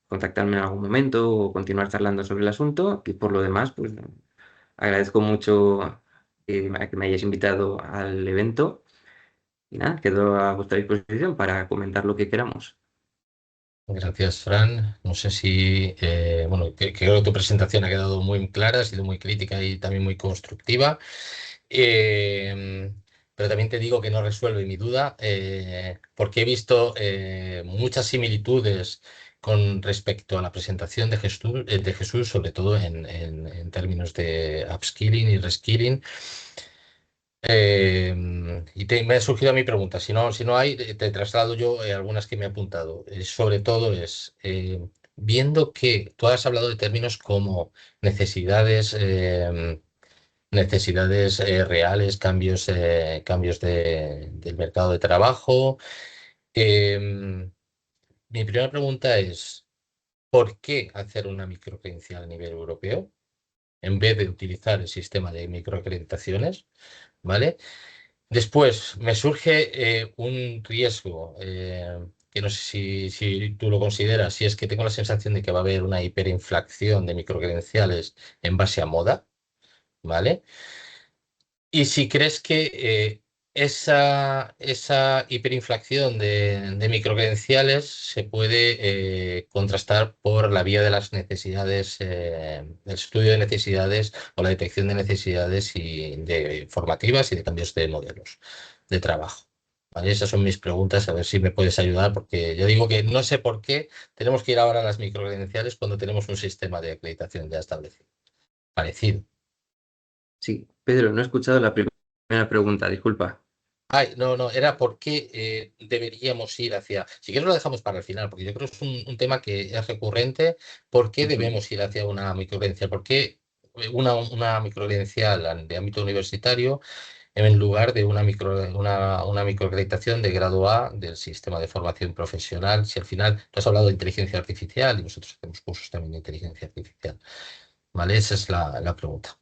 contactarme en algún momento o continuar charlando sobre el asunto. Y por lo demás, pues agradezco mucho que me hayáis invitado al evento. Y nada, quedo a vuestra disposición para comentar lo que queramos. Gracias, Fran. No sé si, bueno, creo que tu presentación ha quedado muy clara, ha sido muy crítica y también muy constructiva. Eh, pero también te digo que no resuelve mi duda, porque he visto muchas similitudes con respecto a la presentación de Jesús, sobre todo en términos de upskilling y reskilling. Me ha surgido mi pregunta. Si no hay, te traslado yo algunas que me he apuntado. Sobre todo viendo que tú has hablado de términos como necesidades, necesidades reales, cambios del mercado de trabajo. Mi primera pregunta es, ¿por qué hacer una microcredencial a nivel europeo en vez de utilizar el sistema de microacreditaciones? ¿Vale? Después, me surge un riesgo que no sé si tú lo consideras, si es que tengo la sensación de que va a haber una hiperinflación de microcredenciales en base a moda, ¿vale? Y si crees que esa hiperinflación de microcredenciales se puede contrastar por la vía de las necesidades, el estudio de necesidades o la detección de necesidades formativas y de cambios de modelos de trabajo. ¿Vale? Esas son mis preguntas, a ver si me puedes ayudar, porque yo digo que no sé por qué tenemos que ir ahora a las microcredenciales cuando tenemos un sistema de acreditación ya establecido, parecido. Sí, Pedro, no he escuchado la primera pregunta, disculpa. Ay, no, era por qué deberíamos ir hacia. Si quieres lo dejamos para el final, porque yo creo que es un tema que es recurrente. ¿Por qué debemos ir hacia una microcredencial? ¿Por qué una microcredencial de ámbito universitario en lugar de una microacreditación de grado A del sistema de formación profesional? Si al final tú has hablado de inteligencia artificial y nosotros hacemos cursos también de inteligencia artificial. ¿Vale? Esa es la pregunta.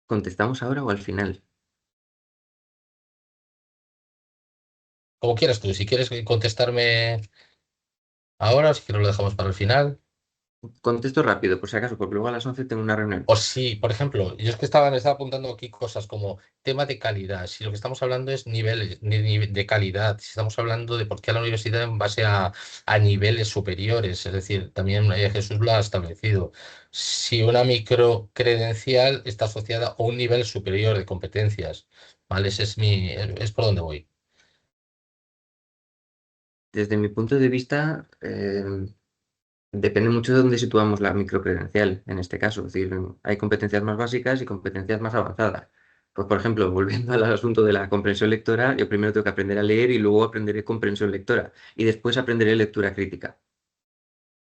¿Contestamos ahora o al final? Como quieras tú, si quieres contestarme ahora o si quieres lo dejamos para el final. Contesto rápido, por si acaso, porque luego a las 11 tengo una reunión. O sí, por ejemplo, yo es que me estaba apuntando aquí cosas como tema de calidad. Si lo que estamos hablando es niveles de calidad, si estamos hablando de por qué a la universidad en base a niveles superiores, es decir, también Jesús lo ha establecido. Si una microcredencial está asociada a un nivel superior de competencias, ¿vale? Ese es por donde voy. Desde mi punto de vista, depende mucho de dónde situamos la microcredencial, en este caso. Es decir, hay competencias más básicas y competencias más avanzadas. Pues, por ejemplo, volviendo al asunto de la comprensión lectora, yo primero tengo que aprender a leer y luego aprenderé comprensión lectora. Y después aprenderé lectura crítica.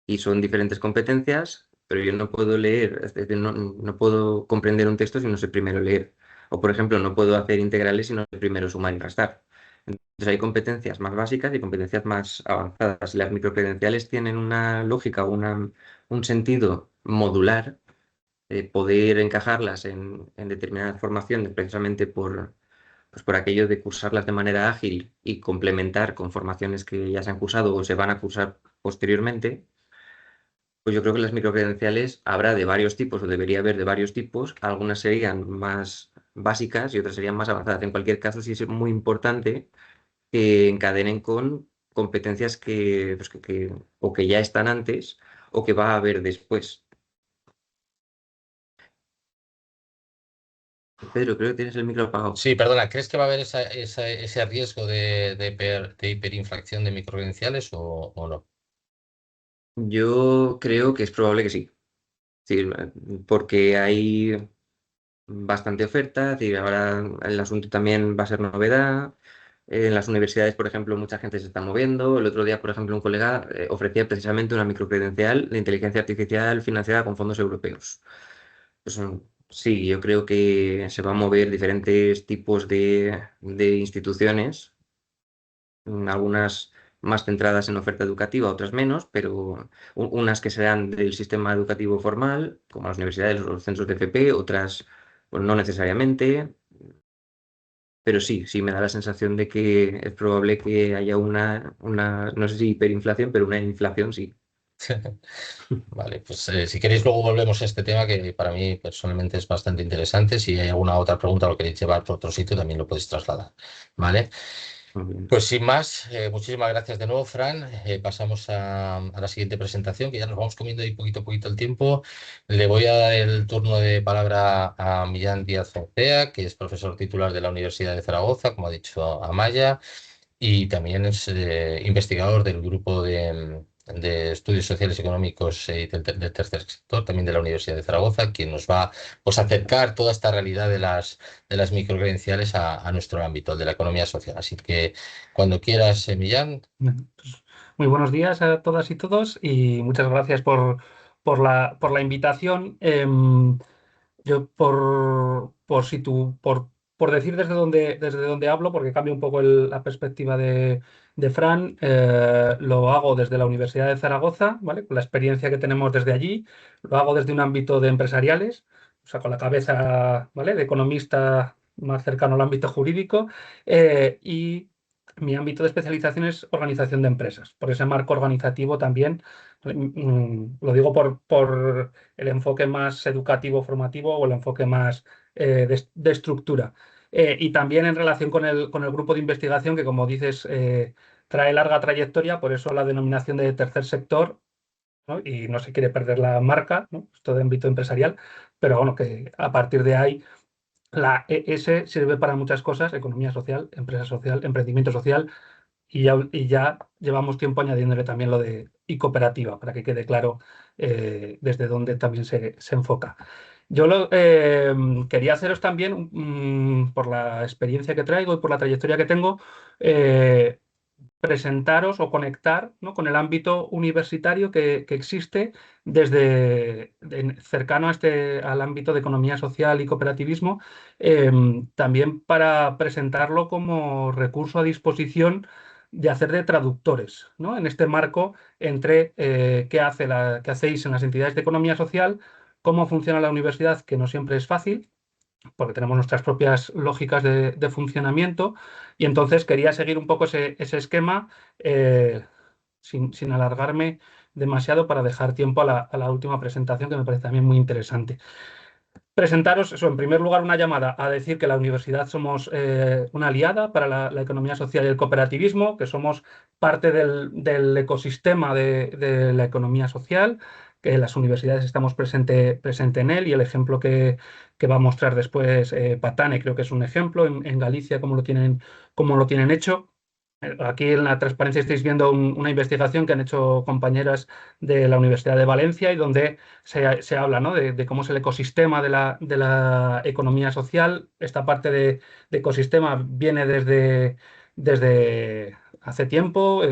Y son diferentes competencias, pero yo no puedo leer, es decir, no puedo comprender un texto si no sé primero leer. O, por ejemplo, no puedo hacer integrales si no sé primero sumar y restar. Entonces hay competencias más básicas y competencias más avanzadas. Las microcredenciales tienen una lógica, un sentido modular, poder encajarlas en determinadas formaciones precisamente por aquello de cursarlas de manera ágil y complementar con formaciones que ya se han cursado o se van a cursar posteriormente. Pues yo creo que las microcredenciales habrá de varios tipos o debería haber de varios tipos. Algunas serían más básicas y otras serían más avanzadas. En cualquier caso, sí es muy importante que encadenen con competencias pues o que ya están antes o que va a haber después. Pedro, creo que tienes el micro apagado. Sí, perdona, ¿crees que va a haber ese riesgo de hiperinflación de microcredenciales o no? Yo creo que es probable que sí. Es decir, porque hay bastante oferta, es decir, ahora el asunto también va a ser novedad. En las universidades, por ejemplo, mucha gente se está moviendo. El otro día, por ejemplo, un colega ofrecía precisamente una microcredencial de inteligencia artificial financiada con fondos europeos. Pues, Sí, yo creo que se van a mover diferentes tipos de instituciones, algunas más centradas en oferta educativa, otras menos, pero unas que serán del sistema educativo formal, como las universidades o los centros de FP, otras pues, no necesariamente. Pero sí, me da la sensación de que es probable que haya no sé si hiperinflación, pero una inflación sí. Vale, pues si queréis luego volvemos a este tema que para mí personalmente es bastante interesante. Si hay alguna otra pregunta o lo queréis llevar por otro sitio, también lo podéis trasladar. ¿Vale? Muy bien. Pues sin más, muchísimas gracias de nuevo, Fran. Pasamos a la siguiente presentación, que ya nos vamos comiendo ahí poquito a poquito el tiempo. Le voy a dar el turno de palabra a Millán Díaz Foncea, que es profesor titular de la Universidad de Zaragoza, como ha dicho Amaya, y también es investigador del grupo de estudios sociales y económicos del tercer sector, también de la Universidad de Zaragoza, quien nos va pues, a acercar toda esta realidad de las microcredenciales a nuestro ámbito, el de la economía social. Así que cuando quieras, Millán. Bueno, pues, muy buenos días a todas y todos y muchas gracias por la invitación. Yo por decir desde dónde hablo, porque cambia un poco la perspectiva de Fran, lo hago desde la Universidad de Zaragoza, ¿vale? Con la experiencia que tenemos desde allí, lo hago desde un ámbito de empresariales, o sea, con la cabeza, ¿vale? De economista más cercano al ámbito jurídico, y mi ámbito de especialización es organización de empresas. Por ese marco organizativo también, lo digo por el enfoque más educativo, formativo o el enfoque más de estructura. Y también en relación con el grupo de investigación que, como dices, trae larga trayectoria, por eso la denominación de tercer sector, ¿no? Y no se quiere perder la marca, ¿no? Esto de ámbito empresarial, pero bueno, que a partir de ahí la ES sirve para muchas cosas: economía social, empresa social, emprendimiento social, y ya llevamos tiempo añadiéndole también lo de y cooperativa, para que quede claro desde dónde también se enfoca. Yo quería haceros también, por la experiencia que traigo y por la trayectoria que tengo, presentaros o conectar, ¿no? Con el ámbito universitario que existe cercano al ámbito de economía social y cooperativismo, también para presentarlo como recurso a disposición de hacer de traductores, ¿no? En este marco entre qué hacéis en las entidades de economía social, cómo funciona la universidad, que no siempre es fácil, porque tenemos nuestras propias lógicas de funcionamiento, y entonces quería seguir un poco ese esquema, sin alargarme demasiado, para dejar tiempo a la última presentación, que me parece también muy interesante. Presentaros eso, en primer lugar, una llamada a decir que la universidad somos una aliada para la economía social y el cooperativismo, que somos parte del ecosistema de la economía social, que las universidades estamos presente en él, y el ejemplo que va a mostrar después Patane creo que es un ejemplo en Galicia, cómo lo tienen hecho. Aquí en la transparencia estáis viendo una investigación que han hecho compañeras de la Universidad de Valencia, y donde se habla, ¿no? de cómo es el ecosistema de la economía social. Esta parte de ecosistema viene desde hace tiempo.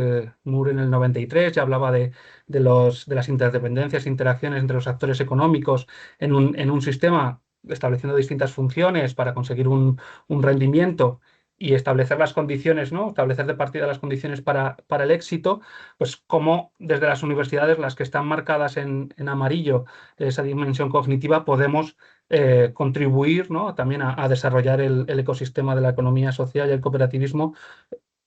Moore en el 93 ya hablaba de las interdependencias e interacciones entre los actores económicos en un sistema, estableciendo distintas funciones para conseguir un rendimiento y establecer las condiciones, ¿no? Establecer de partida las condiciones para el éxito. Pues como desde las universidades, las que están marcadas en amarillo, esa dimensión cognitiva, podemos contribuir, ¿no? También a desarrollar el ecosistema de la economía social y el cooperativismo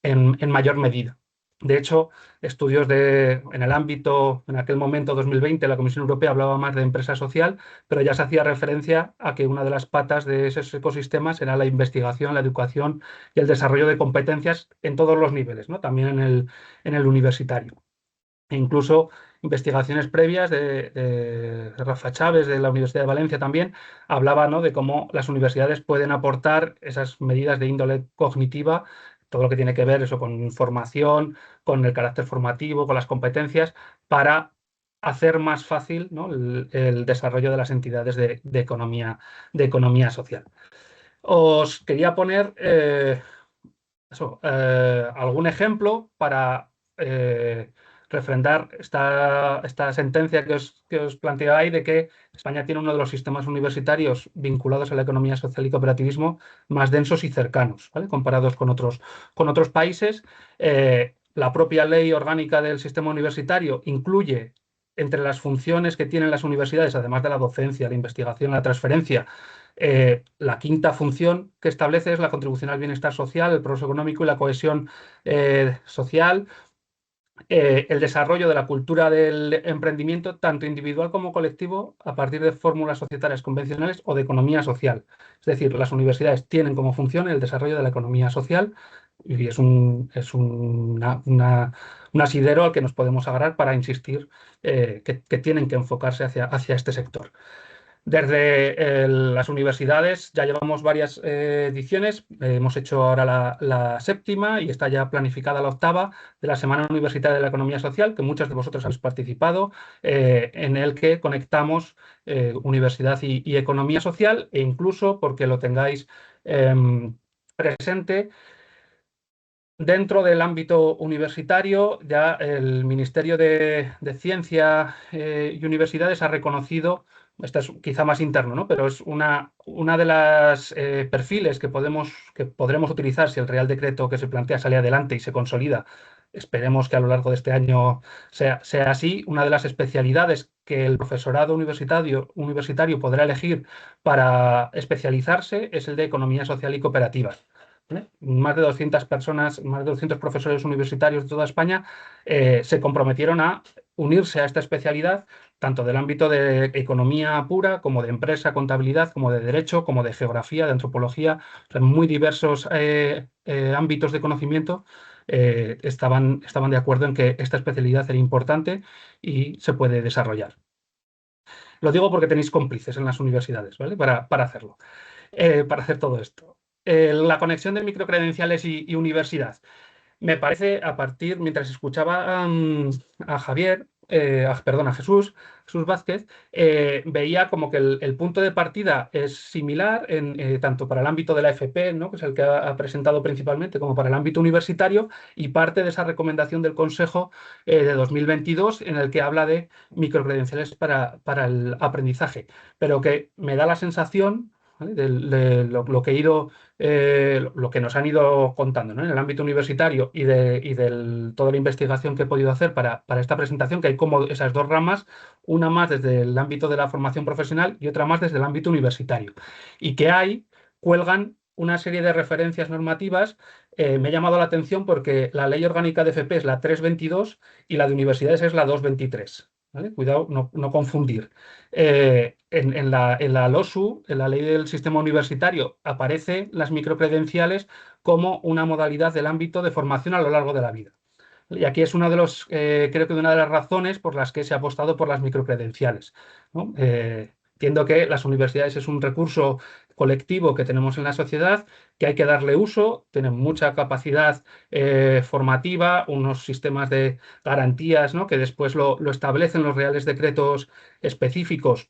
en mayor medida. De hecho, estudios en el ámbito, en aquel momento, 2020, la Comisión Europea hablaba más de empresa social, pero ya se hacía referencia a que una de las patas de esos ecosistemas era la investigación, la educación y el desarrollo de competencias en todos los niveles, ¿no? También en el universitario. E incluso investigaciones previas de Rafa Chávez, de la Universidad de Valencia, también hablaba, ¿no? de cómo las universidades pueden aportar esas medidas de índole cognitiva, todo lo que tiene que ver eso con formación, con el carácter formativo, con las competencias, para hacer más fácil, ¿no? el desarrollo de las entidades de economía social. Os quería poner algún ejemplo para refrendar esta sentencia que os planteo ahí de que España tiene uno de los sistemas universitarios vinculados a la economía social y cooperativismo más densos y cercanos, ¿vale? Comparados con otros países. La propia ley orgánica del sistema universitario incluye entre las funciones que tienen las universidades, además de la docencia, la investigación, la transferencia, la quinta función que establece es la contribución al bienestar social, el progreso económico y la cohesión social, el desarrollo de la cultura del emprendimiento, tanto individual como colectivo, a partir de fórmulas societarias convencionales o de economía social. Es decir, las universidades tienen como función el desarrollo de la economía social y es un asidero al que nos podemos agarrar para insistir que tienen que enfocarse hacia este sector. Desde las universidades ya llevamos varias ediciones, hemos hecho ahora la séptima y está ya planificada la octava de la Semana Universitaria de la Economía Social, que muchos de vosotros habéis participado, en el que conectamos universidad y economía social, e incluso, porque lo tengáis presente, dentro del ámbito universitario, ya el Ministerio de Ciencia y Universidades ha reconocido, esto es quizá más interno, ¿no? Pero es una de las perfiles que podremos utilizar si el Real Decreto que se plantea sale adelante y se consolida. Esperemos que a lo largo de este año sea así. Una de las especialidades que el profesorado universitario podrá elegir para especializarse es el de Economía Social y Cooperativas. ¿Vale? Más de 200 personas, más de 200 profesores universitarios de toda España se comprometieron a unirse a esta especialidad, tanto del ámbito de economía pura, como de empresa, contabilidad, como de derecho, como de geografía, de antropología, o sea, muy diversos ámbitos de conocimiento. Estaban de acuerdo en que esta especialidad era importante y se puede desarrollar. Lo digo porque tenéis cómplices en las universidades, ¿vale? Para hacerlo, para hacer todo esto. La conexión de microcredenciales y universidad. Me parece, mientras escuchaba a Javier, a Jesús Vázquez, veía como que el punto de partida es similar tanto para el ámbito de la FP, ¿no? Que es el que ha presentado principalmente, como para el ámbito universitario, y parte de esa recomendación del Consejo de 2022 en el que habla de microcredenciales para el aprendizaje, pero que me da la sensación, ¿vale?, de lo que he ido, lo que nos han ido contando, ¿no?, en el ámbito universitario y de toda la investigación que he podido hacer para esta presentación, que hay como esas dos ramas, una más desde el ámbito de la formación profesional y otra más desde el ámbito universitario, y que cuelgan una serie de referencias normativas. Me ha llamado la atención porque la ley orgánica de FP es la 322 y la de universidades es la 223. ¿Vale? Cuidado, no confundir. En la LOSU, en la ley del sistema universitario, aparecen las microcredenciales como una modalidad del ámbito de formación a lo largo de la vida. Y aquí es creo que una de las razones por las que se ha apostado por las microcredenciales, ¿no? Entiendo que las universidades es un recurso colectivo que tenemos en la sociedad, que hay que darle uso, tienen mucha capacidad formativa, unos sistemas de garantías, ¿no?, que después lo establecen los reales decretos específicos.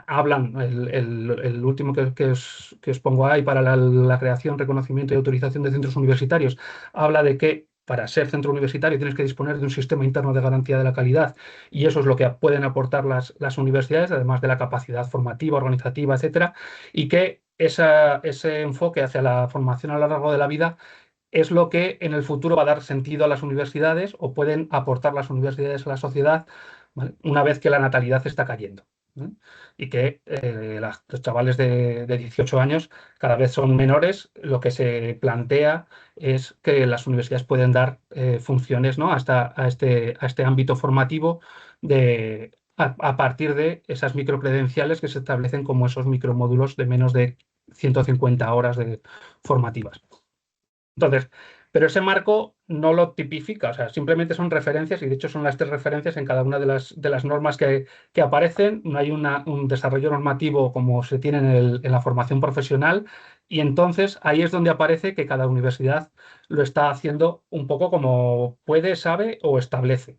Hablan, el último que os pongo ahí para la creación, reconocimiento y autorización de centros universitarios, habla de que para ser centro universitario tienes que disponer de un sistema interno de garantía de la calidad, y eso es lo que pueden aportar las universidades, además de la capacidad formativa, organizativa, etcétera, y que ese enfoque hacia la formación a lo largo de la vida es lo que en el futuro va a dar sentido a las universidades, o pueden aportar las universidades a la sociedad, ¿vale?, una vez que la natalidad está cayendo, ¿eh? Y que los chavales de 18 años cada vez son menores. Lo que se plantea es que las universidades pueden dar funciones, ¿no?, a este ámbito formativo a partir de esas microcredenciales que se establecen como esos micromódulos de menos de 150 horas formativas. Entonces, pero ese marco no lo tipifica, o sea, simplemente son referencias, y de hecho son las 3 referencias en cada una de las normas que aparecen. No hay un desarrollo normativo como se tiene en la formación profesional, y entonces ahí es donde aparece que cada universidad lo está haciendo un poco como puede, sabe o establece.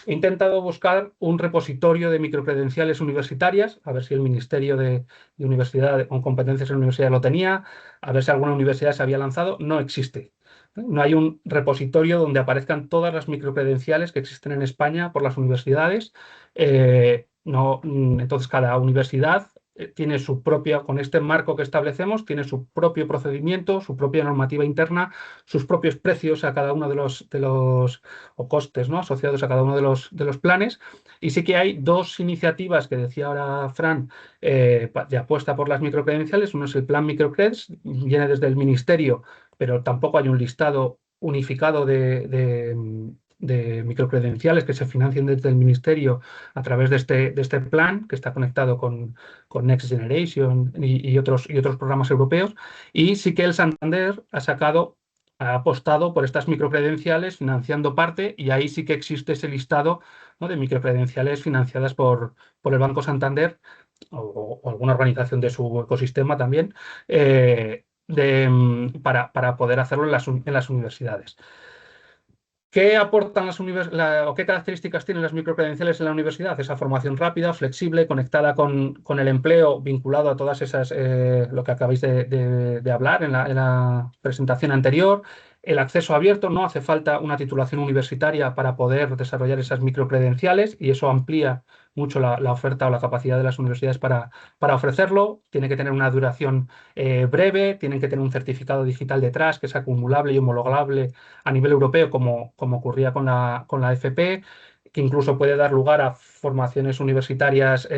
He intentado buscar un repositorio de microcredenciales universitarias, a ver si el Ministerio de Universidad con competencias en la universidad lo tenía, a ver si alguna universidad se había lanzado. No existe. No hay un repositorio donde aparezcan todas las microcredenciales que existen en España por las universidades. Entonces, cada universidad tiene su propia, con este marco que establecemos, tiene su propio procedimiento, su propia normativa interna, sus propios precios a cada uno de los o costes, ¿no?, asociados a cada uno de los planes. Y sí que hay dos iniciativas que decía ahora Fran, de apuesta por las microcredenciales. Uno es el Plan Microcreds, viene desde el Ministerio, pero tampoco hay un listado unificado de microcredenciales que se financien desde el Ministerio a través de este plan, que está conectado con Next Generation y otros programas europeos. Y sí que el Santander ha apostado por estas microcredenciales financiando parte, y ahí sí que existe ese listado, ¿no?, de microcredenciales financiadas por el Banco Santander o alguna organización de su ecosistema también, para poder hacerlo en las universidades. ¿Qué aportan las universidades o qué características tienen las microcredenciales en la universidad? Esa formación rápida, flexible, conectada con el empleo, vinculado a todas esas, lo que acabáis de hablar en la presentación anterior. El acceso abierto, no hace falta una titulación universitaria para poder desarrollar esas microcredenciales, y eso amplía mucho la oferta o la capacidad de las universidades para ofrecerlo. Tiene que tener una duración breve, tienen que tener un certificado digital detrás que es acumulable y homologable a nivel europeo, como ocurría con la FP, que incluso puede dar lugar a formaciones universitarias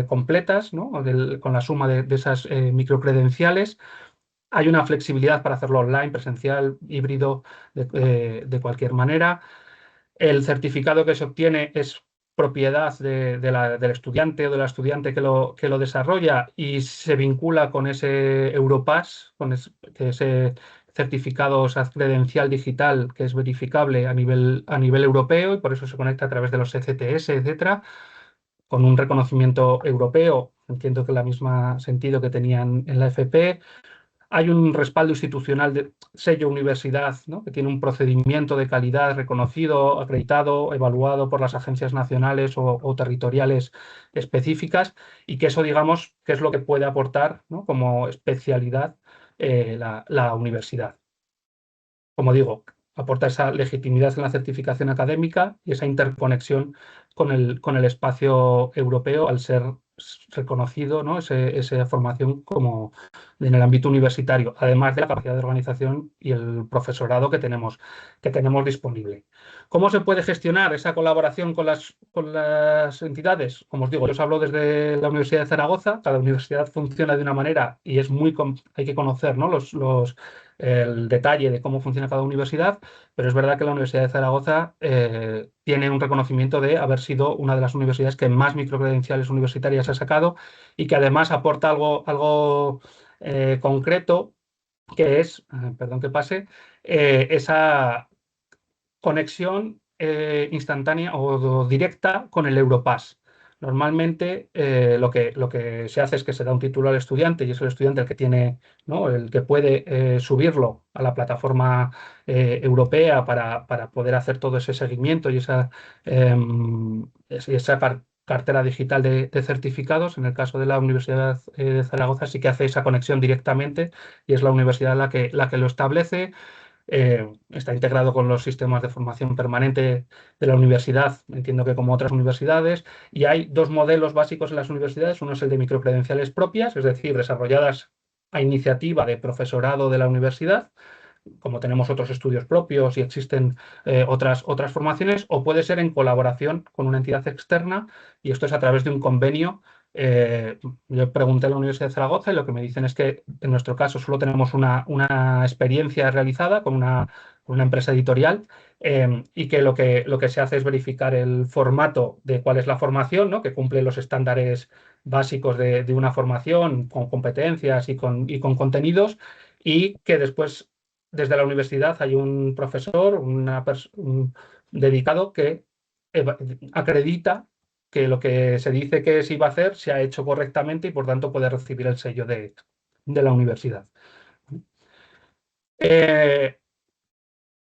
completas, ¿no?, con la suma de esas microcredenciales. Hay una flexibilidad para hacerlo online, presencial, híbrido, de cualquier manera. El certificado que se obtiene es propiedad del estudiante o de la estudiante que lo desarrolla, y se vincula con ese Europass, que ese certificado, esa credencial digital que es verificable a nivel europeo, y por eso se conecta a través de los ECTS, etcétera, con un reconocimiento europeo. Entiendo que el mismo sentido que tenían en la FP. Hay un respaldo institucional de sello universidad, ¿no?, que tiene un procedimiento de calidad reconocido, acreditado, evaluado por las agencias nacionales o territoriales específicas, y que eso, digamos, que es lo que puede aportar, ¿no?, como especialidad la universidad. Como digo, aporta esa legitimidad en la certificación académica y esa interconexión con el espacio europeo, al ser reconocido, ¿no?, esa formación como en el ámbito universitario, además de la capacidad de organización y el profesorado que tenemos disponible. ¿Cómo se puede gestionar esa colaboración con las entidades? Como os digo, yo os hablo desde la Universidad de Zaragoza. Cada universidad funciona de una manera y hay que conocer, ¿no?, el detalle de cómo funciona cada universidad, pero es verdad que la Universidad de Zaragoza tiene un reconocimiento de haber sido una de las universidades que más microcredenciales universitarias ha sacado, y que además aporta algo concreto, que es, perdón que pase, esa conexión instantánea o directa con el Europass. Normalmente lo que se hace es que se da un título al estudiante, y es el estudiante el que tiene, ¿no?, el que puede subirlo a la plataforma europea para poder hacer todo ese seguimiento y esa cartera digital de certificados. En el caso de la Universidad de Zaragoza sí que hace esa conexión directamente, y es la universidad la que lo establece. Está integrado con los sistemas de formación permanente de la universidad, entiendo que como otras universidades, y hay dos modelos básicos en las universidades. Uno es el de microcredenciales propias, es decir, desarrolladas a iniciativa de profesorado de la universidad, como tenemos otros estudios propios y existen otras formaciones, o puede ser en colaboración con una entidad externa, y esto es a través de un convenio. Yo pregunté a la Universidad de Zaragoza y lo que me dicen es que en nuestro caso solo tenemos una experiencia realizada con una empresa editorial, y que lo que se hace es verificar el formato de cuál es la formación, ¿no?, que cumple los estándares básicos de una formación, con competencias y con contenidos, y que después desde la universidad hay un profesor, un dedicado, que acredita que lo que se dice que se iba a hacer se ha hecho correctamente, y por tanto puede recibir el sello de la universidad.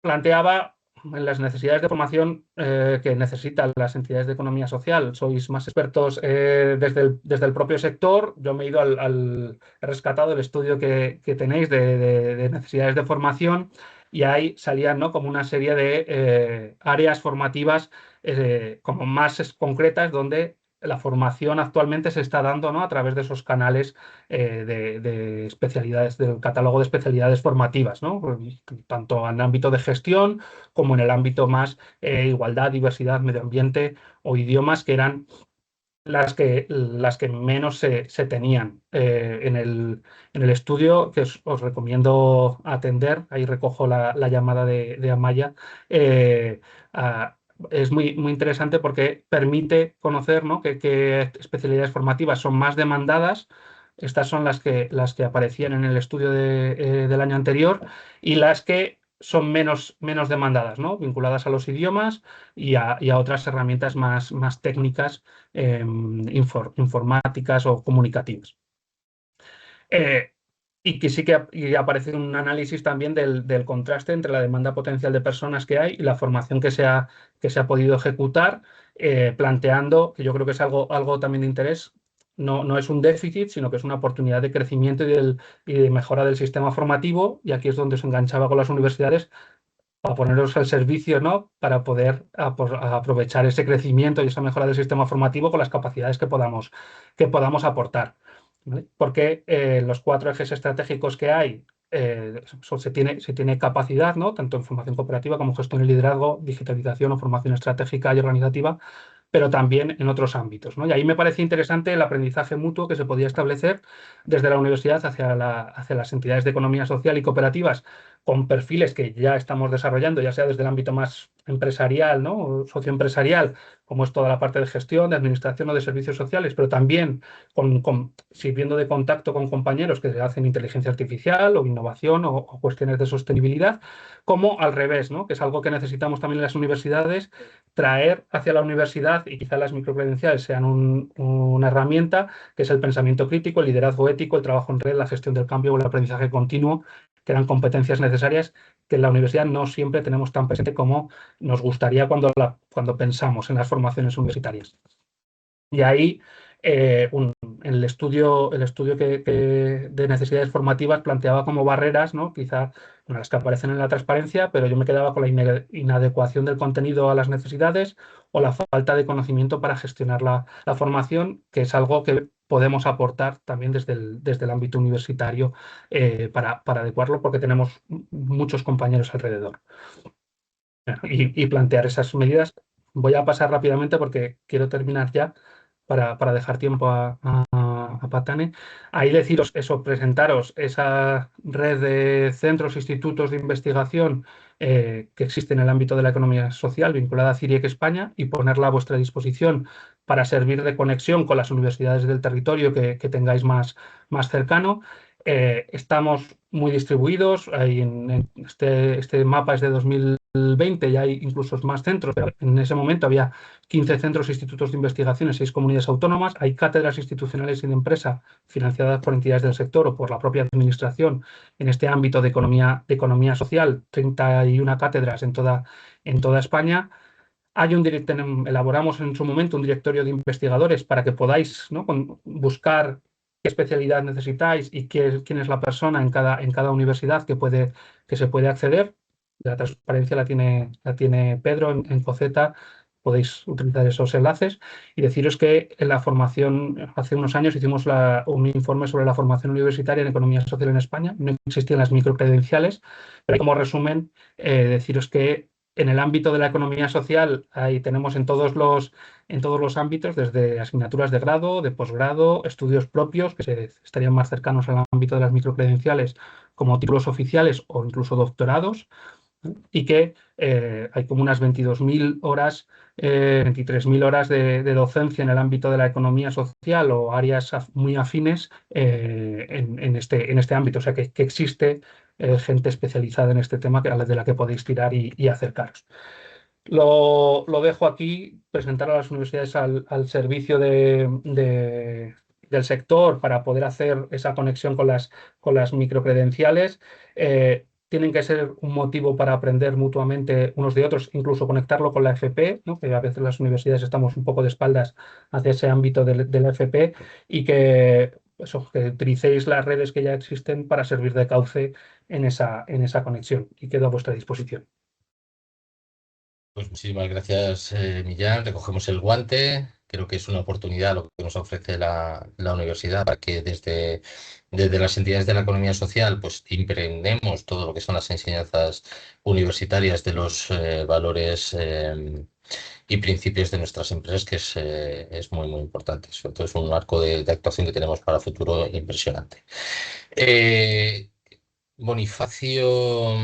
Planteaba las necesidades de formación que necesitan las entidades de economía social. Sois más expertos desde el propio sector. Yo me he ido he rescatado el estudio que tenéis de necesidades de formación, y ahí salían, ¿no?, como una serie de áreas formativas como más concretas, donde la formación actualmente se está dando, ¿no?, a través de esos canales de especialidades, del catálogo de especialidades formativas, ¿no?, tanto en el ámbito de gestión como en el ámbito más igualdad, diversidad, medio ambiente o idiomas, que eran las que menos se tenían en el estudio, que os recomiendo atender. Ahí recojo la llamada de Amaya. Es muy interesante porque permite conocer, ¿no?, qué especialidades formativas son más demandadas. Estas son las que aparecían en el estudio del año anterior, y las que son menos demandadas, ¿no?, vinculadas a los idiomas y a otras herramientas más técnicas, informáticas o comunicativas. Y que sí que aparece un análisis también del contraste entre la demanda potencial de personas que hay y la formación que se ha podido ejecutar, planteando, que yo creo que es algo también de interés, no es un déficit, sino que es una oportunidad de crecimiento y de mejora del sistema formativo, y aquí es donde se enganchaba con las universidades para ponerlos al servicio, ¿no?, para poder aprovechar ese crecimiento y esa mejora del sistema formativo con las capacidades que podamos aportar, ¿vale? Porque los 4 ejes estratégicos que hay, se tiene capacidad, ¿no?, tanto en formación cooperativa como gestión y liderazgo, digitalización o formación estratégica y organizativa, pero también en otros ámbitos, ¿no? Y ahí me parece interesante el aprendizaje mutuo que se podía establecer desde la universidad hacia las entidades de economía social y cooperativas, con perfiles que ya estamos desarrollando, ya sea desde el ámbito más empresarial, ¿no?, o socioempresarial, como es toda la parte de gestión, de administración o de servicios sociales, pero también sirviendo de contacto con compañeros que hacen inteligencia artificial o innovación o cuestiones de sostenibilidad, como al revés, ¿no?, que es algo que necesitamos también en las universidades, traer hacia la universidad, y quizá las microcredenciales sean una herramienta, que es el pensamiento crítico, el liderazgo ético, el trabajo en red, la gestión del cambio o el aprendizaje continuo, que eran competencias necesarias que en la universidad no siempre tenemos tan presente como nos gustaría cuando pensamos en las formaciones universitarias. Y ahí el estudio de necesidades formativas planteaba como barreras, ¿no?, quizá las que aparecen en la transparencia, pero yo me quedaba con la inadecuación del contenido a las necesidades o la falta de conocimiento para gestionar la formación, que es algo que podemos aportar también desde el ámbito universitario para adecuarlo, porque tenemos muchos compañeros alrededor. Y plantear esas medidas. Voy a pasar rápidamente porque quiero terminar ya para dejar tiempo a Patane. Ahí deciros eso, presentaros esa red de centros, institutos de investigación que existe en el ámbito de la economía social vinculada a CIRIEC España, y ponerla a vuestra disposición para servir de conexión con las universidades del territorio que tengáis más cercano. Estamos muy distribuidos. Este mapa es de 2020, ya hay incluso más centros, pero en ese momento había 15 centros e institutos de investigación en 6 comunidades autónomas. Hay cátedras institucionales y de empresa financiadas por entidades del sector o por la propia administración en este ámbito de economía social, 31 cátedras en toda España. Elaboramos en su momento un directorio de investigadores para que podáis, ¿no?, buscar qué especialidad necesitáis y quién es la persona en cada universidad que se puede acceder. La transparencia la tiene Pedro en Coceta. Podéis utilizar esos enlaces. Y deciros que en la formación, hace unos años hicimos un informe sobre la formación universitaria en economía social en España. No existían las microcredenciales, pero como resumen, deciros que en el ámbito de la economía social ahí tenemos en todos los ámbitos, desde asignaturas de grado, de posgrado, estudios propios, que estarían más cercanos al ámbito de las microcredenciales, como títulos oficiales o incluso doctorados, y que hay como unas 22.000 horas, 23.000 horas de docencia en el ámbito de la economía social o áreas muy afines en este ámbito. O sea, que existe gente especializada en este tema de la que podéis tirar y acercaros. Lo dejo aquí, presentar a las universidades al servicio del sector para poder hacer esa conexión con las microcredenciales. Tienen que ser un motivo para aprender mutuamente unos de otros, incluso conectarlo con la FP, ¿no?, que a veces las universidades estamos un poco de espaldas hacia ese ámbito de la FP, y que eso, que utilicéis las redes que ya existen para servir de cauce en esa conexión, y quedo a vuestra disposición. Pues muchísimas gracias, Millán. Recogemos el guante. Creo que es una oportunidad lo que nos ofrece la universidad para que desde las entidades de la economía social pues impregnemos todo lo que son las enseñanzas universitarias de los valores y principios de nuestras empresas, que es muy, muy importante. Sobre todo es un marco de actuación que tenemos para el futuro impresionante. Bonifacio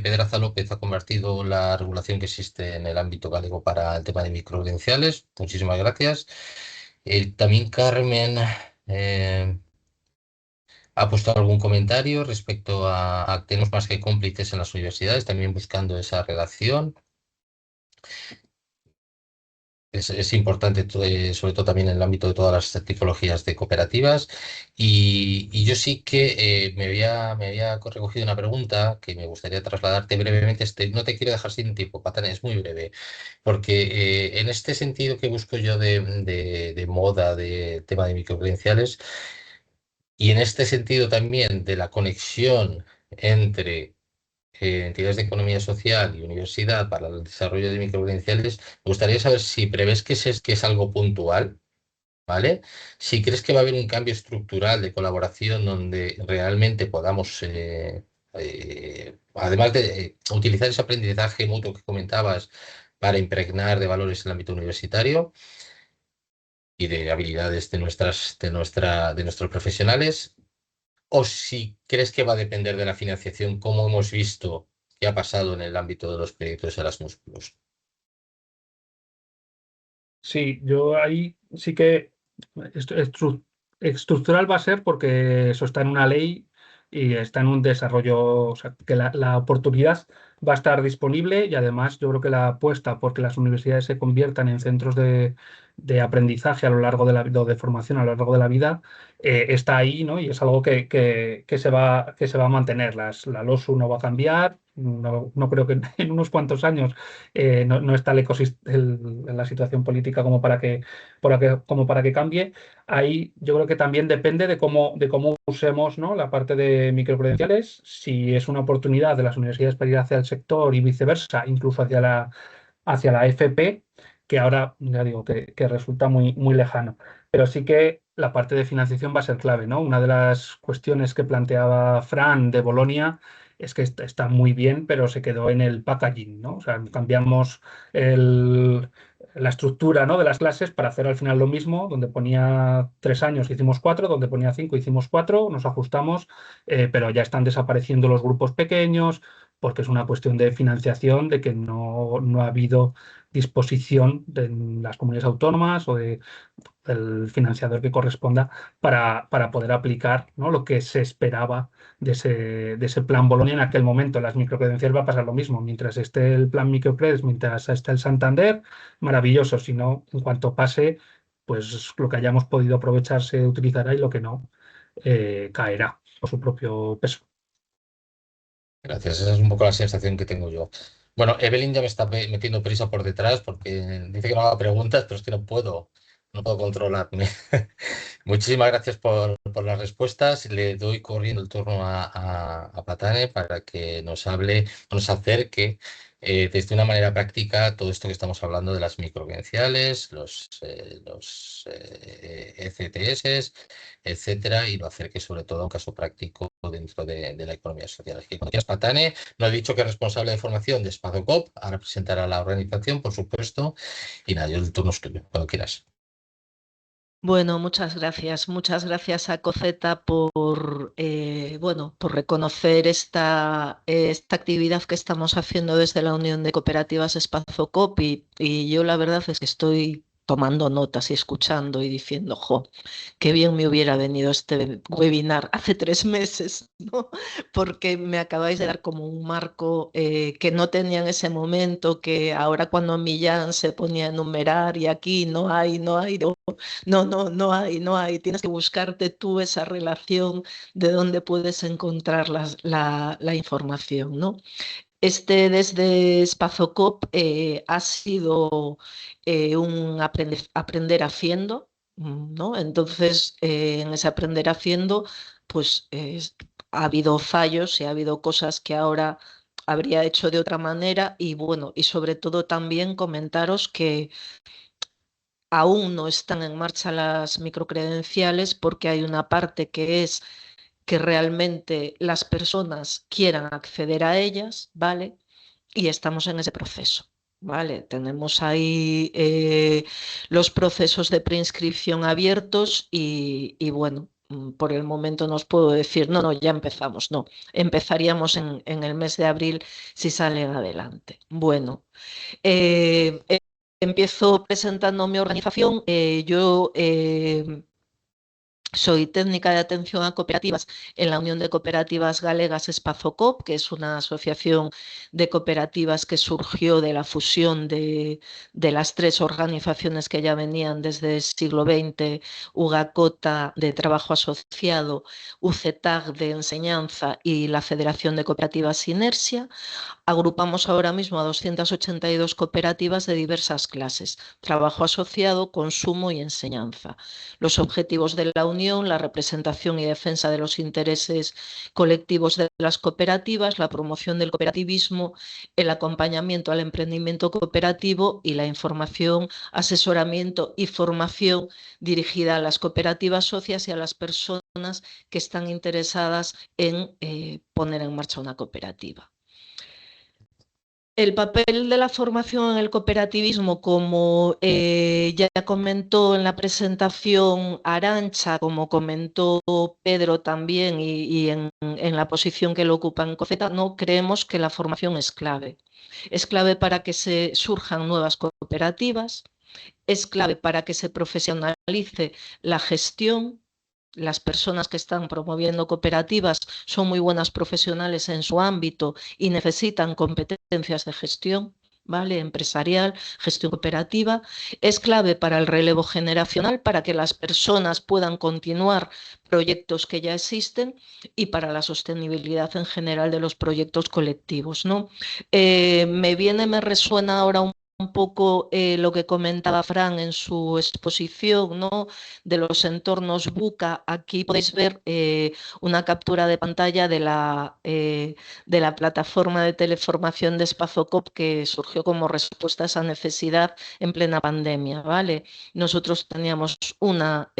Pedraza López ha convertido la regulación que existe en el ámbito gallego para el tema de microcredenciales. Muchísimas gracias. También Carmen ha puesto algún comentario respecto a tenemos más que cómplices en las universidades, también buscando esa relación. Es importante, sobre todo también en el ámbito de todas las tipologías de cooperativas. Y yo sí que me había recogido una pregunta que me gustaría trasladarte brevemente. No te quiero dejar sin tiempo, Patane, es muy breve, porque en este sentido que busco yo de moda, de tema de microcredenciales, y en este sentido también de la conexión entre entidades de economía social y universidad para el desarrollo de microcredenciales, me gustaría saber si prevés que es algo puntual, ¿vale? Si crees que va a haber un cambio estructural de colaboración donde realmente podamos, además de utilizar ese aprendizaje mutuo que comentabas para impregnar de valores el ámbito universitario y de habilidades de nuestros profesionales, o si crees que va a depender de la financiación, como hemos visto que ha pasado en el ámbito de los proyectos Erasmus+. Sí, yo ahí sí que estructural va a ser, porque eso está en una ley y está en un desarrollo, o sea, que la oportunidad va a estar disponible, y además yo creo que la apuesta porque las universidades se conviertan en centros de aprendizaje a lo largo de la vida, o de formación a lo largo de la vida, está ahí, ¿no? Y es algo que se va a mantener. La LOSU no va a cambiar. No creo que en unos cuantos años no está en la situación política como para que cambie. Ahí yo creo que también depende de cómo usemos, ¿no?, la parte de microcredenciales, si es una oportunidad de las universidades para ir hacia el sector y viceversa, incluso hacia la FP, que ahora ya digo que resulta muy, muy lejano. Pero sí que la parte de financiación va a ser clave, ¿no? Una de las cuestiones que planteaba Fran de Bolonia es que está muy bien, pero se quedó en el packaging, ¿no? O sea, cambiamos la estructura, ¿no?, de las clases para hacer al final lo mismo. Donde ponía 3 años hicimos 4, donde ponía 5 hicimos 4, nos ajustamos, pero ya están desapareciendo los grupos pequeños, porque es una cuestión de financiación, de que no ha habido disposición de las comunidades autónomas o del financiador que corresponda para poder aplicar, ¿no?, lo que se esperaba de ese plan Bolonia en aquel momento. Las microcredenciales va a pasar lo mismo. Mientras esté el plan Microcredits, mientras esté el Santander, maravilloso. Si no, en cuanto pase, pues lo que hayamos podido aprovechar se utilizará, y lo que no, caerá por su propio peso. Gracias, esa es un poco la sensación que tengo yo. Bueno, Evelyn ya me está metiendo prisa por detrás porque dice que no haga preguntas, pero es que no puedo controlarme. Muchísimas gracias por las respuestas. Le doy corriendo el turno a Patane para que nos hable, nos acerque desde una manera práctica todo esto que estamos hablando de las microcredenciales, los ECTS, etcétera, y lo acerque sobre todo a un caso práctico dentro de la economía social. Así que cuando quieras, Patane, no he dicho que es responsable de formación de SpazoCop, ahora presentará la organización, por supuesto, y nada, yo el turno es tuyo, cuando quieras. Bueno, muchas gracias. Muchas gracias a Coceta por reconocer esta actividad que estamos haciendo desde la Unión de Cooperativas SpazoCop, y yo la verdad es que estoy tomando notas y escuchando y diciendo, jo, qué bien me hubiera venido este webinar hace 3 meses, ¿no? Porque me acabáis de dar como un marco que no tenía en ese momento, que ahora cuando Millán se ponía a enumerar y aquí no hay, no hay. Tienes que buscarte tú esa relación de dónde puedes encontrar la información, ¿no? Desde SpazoCop ha sido un aprender haciendo. ¿no? Entonces, en ese aprender haciendo, pues ha habido fallos y ha habido cosas que ahora habría hecho de otra manera y bueno, y sobre todo también comentaros que aún no están en marcha las microcredenciales porque hay una parte que es que realmente las personas quieran acceder a ellas, ¿vale? Y estamos en ese proceso, ¿vale? Tenemos ahí los procesos de preinscripción abiertos y bueno, por el momento no os puedo decir, no, ya empezamos, no, empezaríamos en el mes de abril si salen adelante. Bueno, empiezo presentando mi organización. Yo soy técnica de atención a cooperativas en la Unión de Cooperativas Galegas Espazocop, que es una asociación de cooperativas que surgió de la fusión de las tres organizaciones que ya venían desde el siglo XX, UGACOTA de Trabajo Asociado, UCETAG de Enseñanza y la Federación de Cooperativas Inersia. Agrupamos ahora mismo a 282 cooperativas de diversas clases, trabajo asociado, consumo y enseñanza. Los objetivos de la Unión, la representación y defensa de los intereses colectivos de las cooperativas, la promoción del cooperativismo, el acompañamiento al emprendimiento cooperativo y la información, asesoramiento y formación dirigida a las cooperativas socias y a las personas que están interesadas en poner en marcha una cooperativa. El papel de la formación en el cooperativismo, como ya comentó en la presentación Arantxa, como comentó Pedro también y en la posición que lo ocupa en COCETA, no creemos que la formación es clave. Es clave para que se surjan nuevas cooperativas, es clave para que se profesionalice la gestión. Las personas que están promoviendo cooperativas son muy buenas profesionales en su ámbito y necesitan competencias de gestión, ¿vale? Empresarial, gestión cooperativa. Es clave para el relevo generacional, para que las personas puedan continuar proyectos que ya existen y para la sostenibilidad en general de los proyectos colectivos, ¿no? Me resuena ahora un poco lo que comentaba Fran en su exposición, ¿no? De los entornos BUCA. Aquí podéis ver una captura de pantalla de la plataforma de teleformación de Espazocop que surgió como respuesta a esa necesidad en plena pandemia, ¿vale? Nosotros teníamos una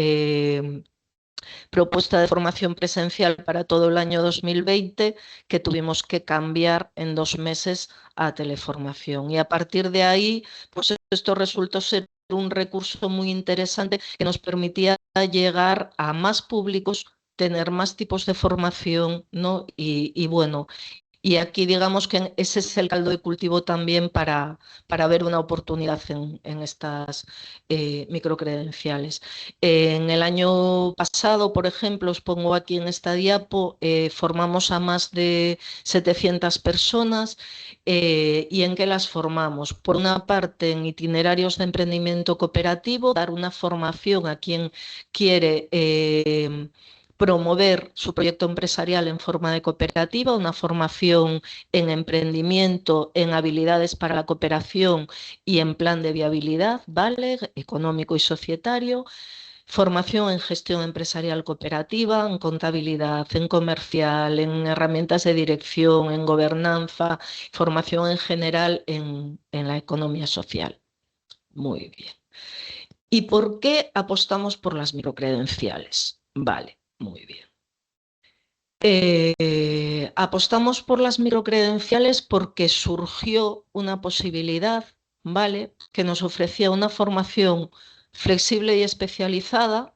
propuesta de formación presencial para todo el año 2020 que tuvimos que cambiar en 2 meses a teleformación. Y a partir de ahí, pues esto resultó ser un recurso muy interesante que nos permitía llegar a más públicos, tener más tipos de formación, ¿no? Y bueno, y aquí digamos que ese es el caldo de cultivo también para ver una oportunidad en estas microcredenciales. En el año pasado, por ejemplo, os pongo aquí en esta diapo, formamos a más de 700 personas. ¿Y en qué las formamos? Por una parte, en itinerarios de emprendimiento cooperativo, dar una formación a quien quiere promover su proyecto empresarial en forma de cooperativa, una formación en emprendimiento, en habilidades para la cooperación y en plan de viabilidad, ¿vale? Económico y societario. Formación en gestión empresarial cooperativa, en contabilidad, en comercial, en herramientas de dirección, en gobernanza, formación en general en la economía social. Muy bien. ¿Y por qué apostamos por las microcredenciales? Vale, muy bien. Apostamos por las microcredenciales porque surgió una posibilidad, ¿vale?, que nos ofrecía una formación flexible y especializada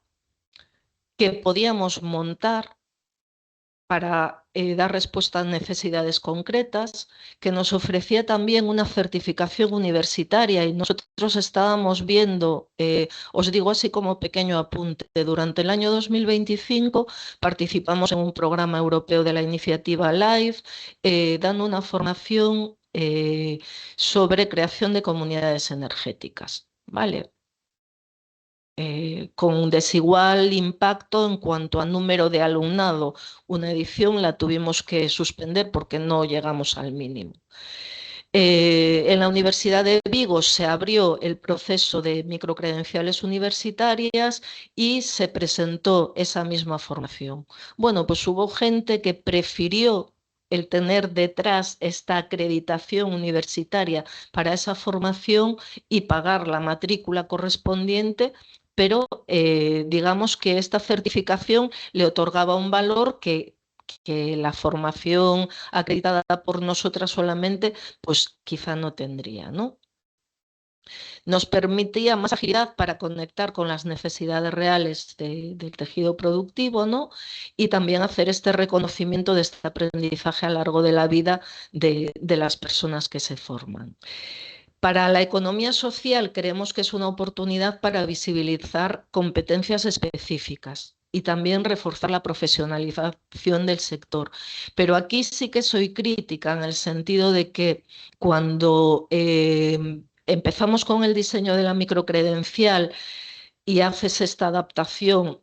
que podíamos montar para dar respuesta a necesidades concretas, que nos ofrecía también una certificación universitaria y nosotros estábamos viendo, os digo así como pequeño apunte, durante el año 2025 participamos en un programa europeo de la iniciativa LIFE, dando una formación sobre creación de comunidades energéticas, ¿vale? Con desigual impacto en cuanto a número de alumnado. Una edición la tuvimos que suspender porque no llegamos al mínimo. En la Universidad de Vigo se abrió el proceso de microcredenciales universitarias y se presentó esa misma formación. Bueno, pues hubo gente que prefirió el tener detrás esta acreditación universitaria para esa formación y pagar la matrícula correspondiente, pero digamos que esta certificación le otorgaba un valor que la formación acreditada por nosotras solamente, pues quizá no tendría, ¿no? Nos permitía más agilidad para conectar con las necesidades reales del tejido productivo, ¿no? Y también hacer este reconocimiento de este aprendizaje a lo largo de la vida de las personas que se forman. Para la economía social creemos que es una oportunidad para visibilizar competencias específicas y también reforzar la profesionalización del sector. Pero aquí sí que soy crítica en el sentido de que cuando empezamos con el diseño de la microcredencial y haces esta adaptación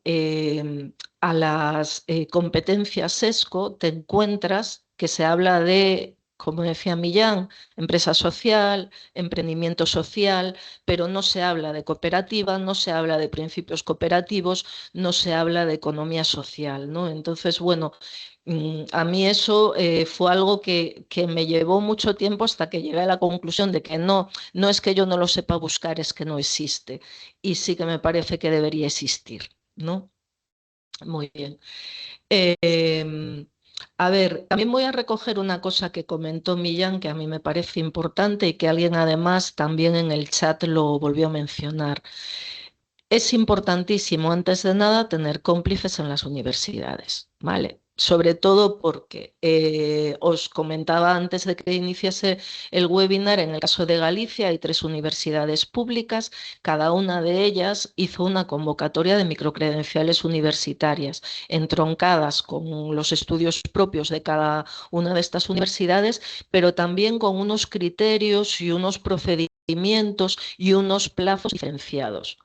a las competencias ESCO, te encuentras que se habla de, como decía Millán, empresa social, emprendimiento social, pero no se habla de cooperativa, no se habla de principios cooperativos, no se habla de economía social, ¿no? Entonces, bueno, a mí eso fue algo que me llevó mucho tiempo hasta que llegué a la conclusión de que no es que yo no lo sepa buscar, es que no existe. Y sí que me parece que debería existir, ¿no? Muy bien. A ver, también voy a recoger una cosa que comentó Millán, que a mí me parece importante y que alguien además también en el chat lo volvió a mencionar. Es importantísimo, antes de nada, tener cómplices en las universidades, ¿vale? Sobre todo porque os comentaba antes de que iniciase el webinar, en el caso de Galicia hay 3 universidades públicas, cada una de ellas hizo una convocatoria de microcredenciales universitarias, entroncadas con los estudios propios de cada una de estas universidades, pero también con unos criterios y unos procedimientos y unos plazos diferenciados.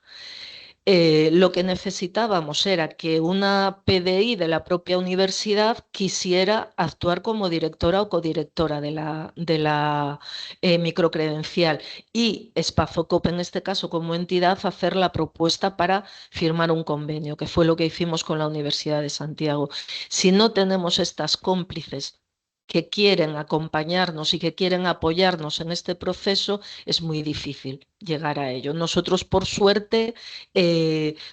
Lo que necesitábamos era que una PDI de la propia universidad quisiera actuar como directora o codirectora de la microcredencial y Spazocop, en este caso como entidad, hacer la propuesta para firmar un convenio, que fue lo que hicimos con la Universidad de Santiago. Si no tenemos estas cómplices que quieren acompañarnos y que quieren apoyarnos en este proceso, es muy difícil llegar a ello. Nosotros, por suerte,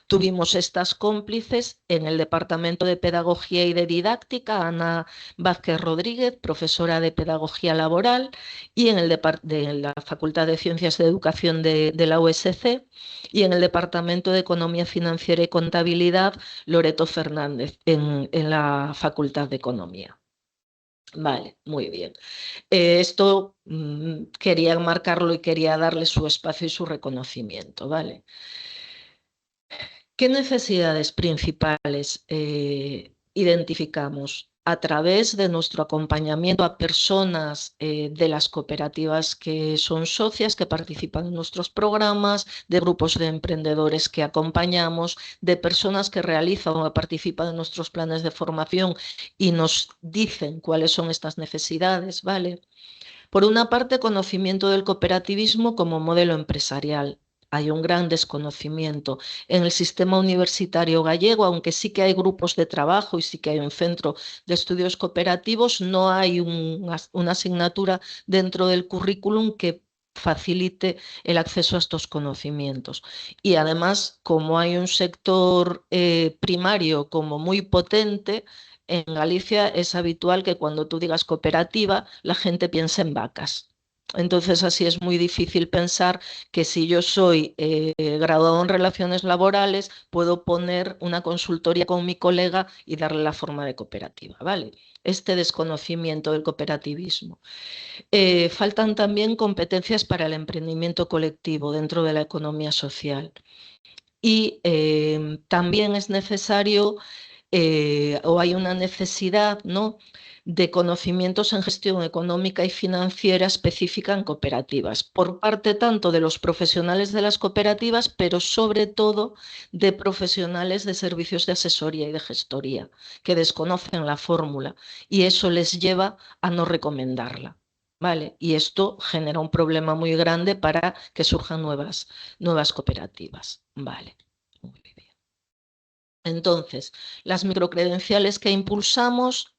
tuvimos estas cómplices en el Departamento de Pedagogía y de Didáctica, Ana Vázquez Rodríguez, profesora de Pedagogía Laboral, y en la Facultad de Ciencias de Educación de la USC, y en el Departamento de Economía Financiera y Contabilidad, Loreto Fernández, en la Facultad de Economía. Vale, muy bien. Esto quería marcarlo y quería darle su espacio y su reconocimiento, ¿vale? ¿Qué necesidades principales identificamos? A través de nuestro acompañamiento a personas de las cooperativas que son socias, que participan en nuestros programas, de grupos de emprendedores que acompañamos, de personas que realizan o participan en nuestros planes de formación y nos dicen cuáles son estas necesidades, ¿vale? Por una parte, conocimiento del cooperativismo como modelo empresarial. Hay un gran desconocimiento en el sistema universitario gallego, aunque sí que hay grupos de trabajo y sí que hay un centro de estudios cooperativos, no hay una asignatura dentro del currículum que facilite el acceso a estos conocimientos. Y además, como hay un sector primario como muy potente, en Galicia es habitual que cuando tú digas cooperativa, la gente piense en vacas. Entonces, así es muy difícil pensar que si yo soy graduado en Relaciones Laborales, puedo poner una consultoría con mi colega y darle la forma de cooperativa, ¿vale? Este desconocimiento del cooperativismo. Faltan también competencias para el emprendimiento colectivo dentro de la economía social. Y también es necesario o hay una necesidad, ¿no?, de conocimientos en gestión económica y financiera específica en cooperativas, por parte tanto de los profesionales de las cooperativas, pero sobre todo de profesionales de servicios de asesoría y de gestoría, que desconocen la fórmula y eso les lleva a no recomendarla. ¿vale? Y esto genera un problema muy grande para que surjan nuevas cooperativas, ¿vale? Muy bien. Entonces, las microcredenciales que impulsamos,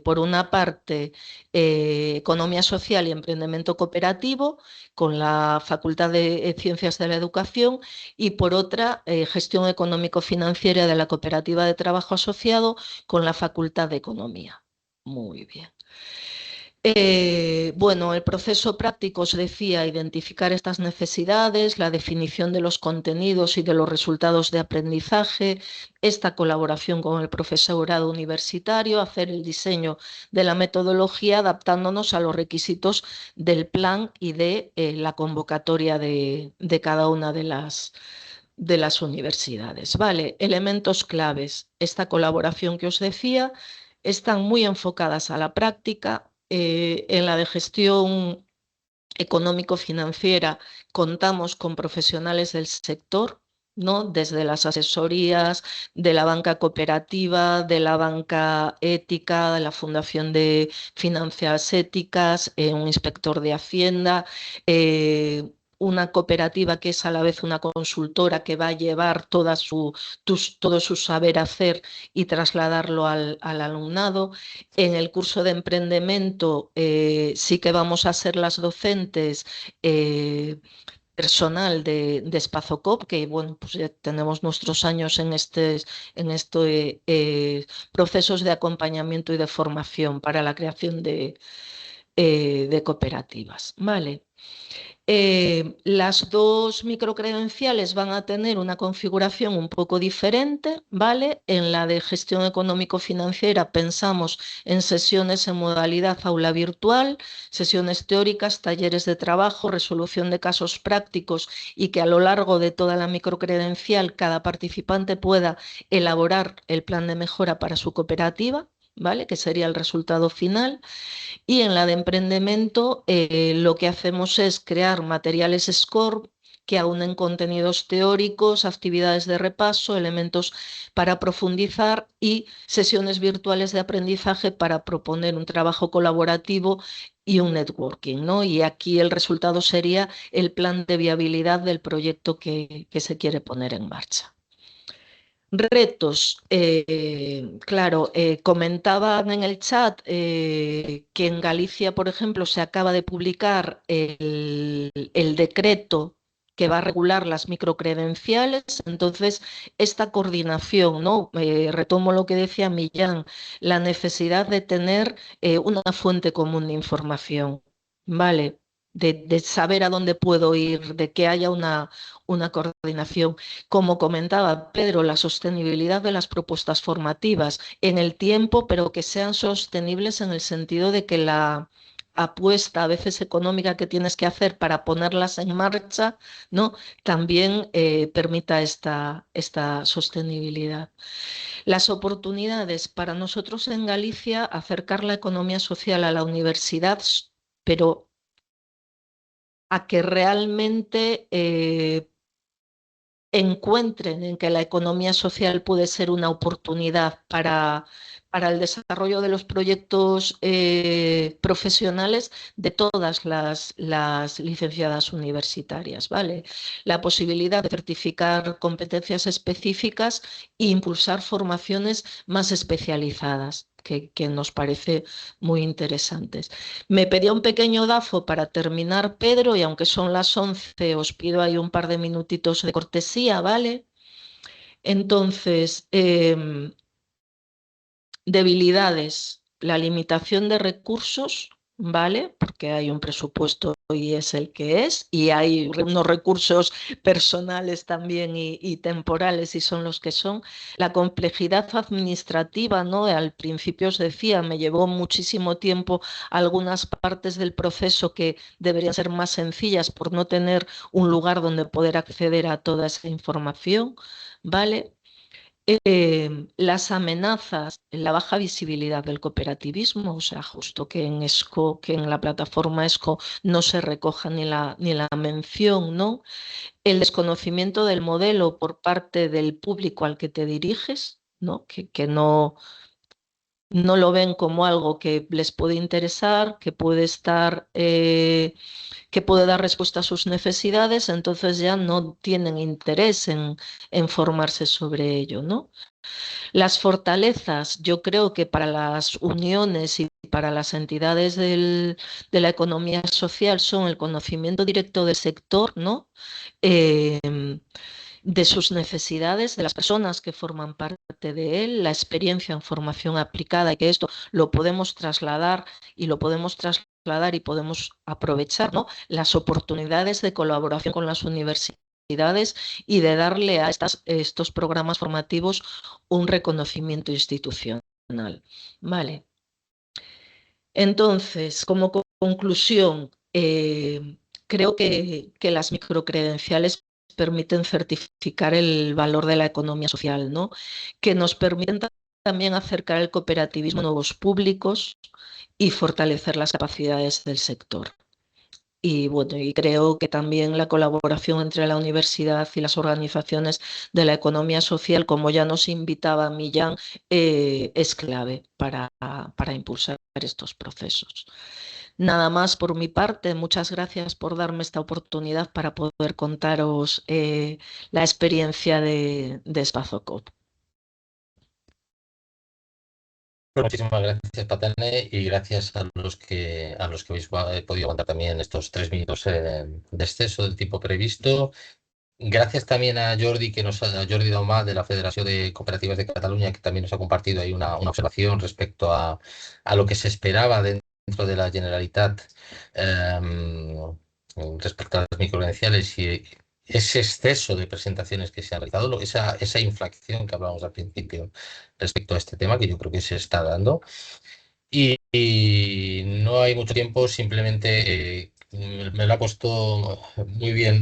por una parte, economía social y emprendimiento cooperativo, con la Facultad de Ciencias de la Educación, y por otra, gestión económico-financiera de la Cooperativa de Trabajo Asociado, con la Facultad de Economía. Muy bien. Bueno, el proceso práctico, os decía, identificar estas necesidades, la definición de los contenidos y de los resultados de aprendizaje, esta colaboración con el profesorado universitario, hacer el diseño de la metodología adaptándonos a los requisitos del plan y de la convocatoria de cada una de las universidades. Vale, elementos claves. Esta colaboración que os decía están muy enfocadas a la práctica. En la de gestión económico-financiera contamos con profesionales del sector, ¿no? Desde las asesorías de la banca cooperativa, de la banca ética, de la Fundación de Finanzas Éticas, un inspector de Hacienda, una cooperativa que es a la vez una consultora que va a llevar todo su saber hacer y trasladarlo al alumnado. En el curso de emprendimiento sí que vamos a ser las docentes personal de Spazocop, que bueno, pues ya tenemos nuestros años en estos procesos de acompañamiento y de formación para la creación de cooperativas. Vale. Las dos microcredenciales van a tener una configuración un poco diferente, ¿vale? En la de gestión económico-financiera pensamos en sesiones en modalidad aula virtual, sesiones teóricas, talleres de trabajo, resolución de casos prácticos y que a lo largo de toda la microcredencial cada participante pueda elaborar el plan de mejora para su cooperativa, ¿vale? Que sería el resultado final. Y en la de emprendimiento lo que hacemos es crear materiales SCORE que aunen contenidos teóricos, actividades de repaso, elementos para profundizar y sesiones virtuales de aprendizaje para proponer un trabajo colaborativo y un networking, ¿no? Y aquí el resultado sería el plan de viabilidad del proyecto que se quiere poner en marcha. Retos, claro, comentaban en el chat que en Galicia, por ejemplo, se acaba de publicar el decreto que va a regular las microcredenciales. Entonces, esta coordinación, ¿no? Retomo lo que decía Millán, la necesidad de tener una fuente común de información, ¿vale? De saber a dónde puedo ir, de que haya una coordinación. Como comentaba Pedro, la sostenibilidad de las propuestas formativas en el tiempo, pero que sean sostenibles en el sentido de que la apuesta a veces económica que tienes que hacer para ponerlas en marcha, ¿no? También permita esta sostenibilidad. Las oportunidades para nosotros en Galicia, acercar la economía social a la universidad, pero a que realmente encuentren en que la economía social puede ser una oportunidad para el desarrollo de los proyectos profesionales de todas las licenciadas universitarias, ¿vale? La posibilidad de certificar competencias específicas e impulsar formaciones más especializadas, que nos parece muy interesantes. Me pedía un pequeño DAFO para terminar, Pedro, y aunque son las 11, os pido ahí un par de minutitos de cortesía, ¿vale? Entonces, debilidades, la limitación de recursos, ¿vale? Porque hay un presupuesto y es el que es, y hay unos recursos personales también y temporales y son los que son. La complejidad administrativa, ¿no? Al principio os decía, me llevó muchísimo tiempo algunas partes del proceso que deberían ser más sencillas por no tener un lugar donde poder acceder a toda esa información, ¿vale? Las amenazas, la baja visibilidad del cooperativismo, o sea, justo que en ESCO, que en la plataforma ESCO no se recoja ni la mención, ¿no? El desconocimiento del modelo por parte del público al que te diriges, ¿no? Que no no lo ven como algo que les puede interesar, que puede estar, que puede dar respuesta a sus necesidades, entonces ya no tienen interés en formarse sobre ello, ¿no? Las fortalezas, yo creo que para las uniones y para las entidades de la economía social son el conocimiento directo del sector, ¿no? De sus necesidades, de las personas que forman parte de él, la experiencia en formación aplicada, y que esto lo podemos trasladar y podemos aprovechar, ¿no? Las oportunidades de colaboración con las universidades y de darle a estos programas formativos un reconocimiento institucional. Vale. Entonces, como conclusión, creo que las microcredenciales permiten certificar el valor de la economía social, ¿no? Que nos permiten también acercar el cooperativismo a nuevos públicos y fortalecer las capacidades del sector. Y bueno, y creo que también la colaboración entre la universidad y las organizaciones de la economía social, como ya nos invitaba Millán, es clave para impulsar estos procesos. Nada más por mi parte, muchas gracias por darme esta oportunidad para poder contaros la experiencia de Spazocop. Muchísimas gracias, Patane, y gracias a los que habéis podido aguantar también estos 3 minutos de exceso del tiempo previsto. Gracias también a Jordi, a Jordi Daumat de la Federación de Cooperativas de Cataluña, que también nos ha compartido ahí una observación respecto a lo que se esperaba dentro de la Generalitat respecto a las microcredenciales y ese exceso de presentaciones que se han realizado, esa inflación que hablábamos al principio respecto a este tema, que yo creo que se está dando. Y no hay mucho tiempo, simplemente me lo ha puesto muy bien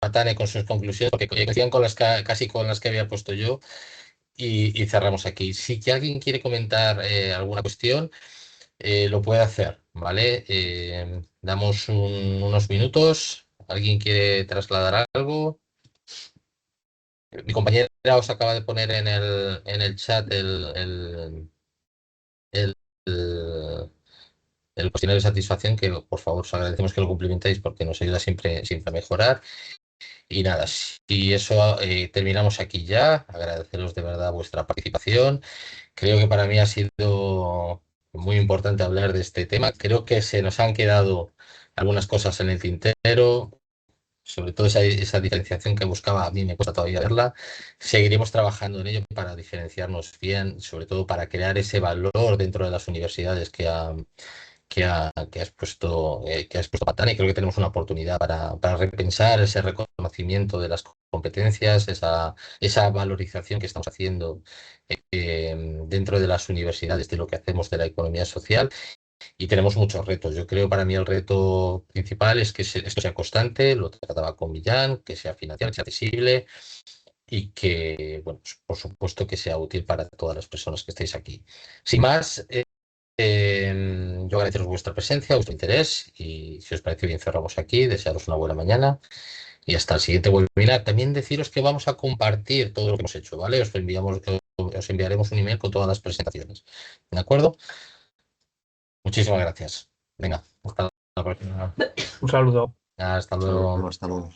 Patane con sus conclusiones, porque coinciden con casi con las que había puesto yo, y cerramos aquí. Si que alguien quiere comentar alguna cuestión, lo puede hacer, ¿vale? Damos unos minutos. ¿Alguien quiere trasladar algo? Mi compañera os acaba de poner en el chat el cuestionario de satisfacción, que por favor os agradecemos que lo cumplimentéis porque nos ayuda siempre a mejorar. Y nada, si eso terminamos aquí ya. Agradeceros de verdad vuestra participación. Creo que para mí ha sido muy importante hablar de este tema. Creo que se nos han quedado algunas cosas en el tintero, sobre todo esa diferenciación que buscaba, a mí me cuesta todavía verla. Seguiremos trabajando en ello para diferenciarnos bien, sobre todo para crear ese valor dentro de las universidades que has puesto Patane. Creo que tenemos una oportunidad para repensar ese reconocimiento de las competencias, esa valorización que estamos haciendo dentro de las universidades de lo que hacemos de la economía social. Y tenemos muchos retos. Yo creo, para mí el reto principal es que esto sea constante, lo trataba con Millán, que sea financiable, que sea accesible y que, bueno, pues, por supuesto que sea útil para todas las personas que estéis aquí. Sin más, yo agradeceros vuestra presencia, vuestro interés, y si os parece bien cerramos aquí. Desearos una buena mañana y hasta el siguiente webinar. También deciros que vamos a compartir todo lo que hemos hecho, ¿vale? Os enviaremos un email con todas las presentaciones. ¿De acuerdo? Muchísimas gracias. Venga, hasta la próxima. Un saludo. Hasta luego. Hasta luego.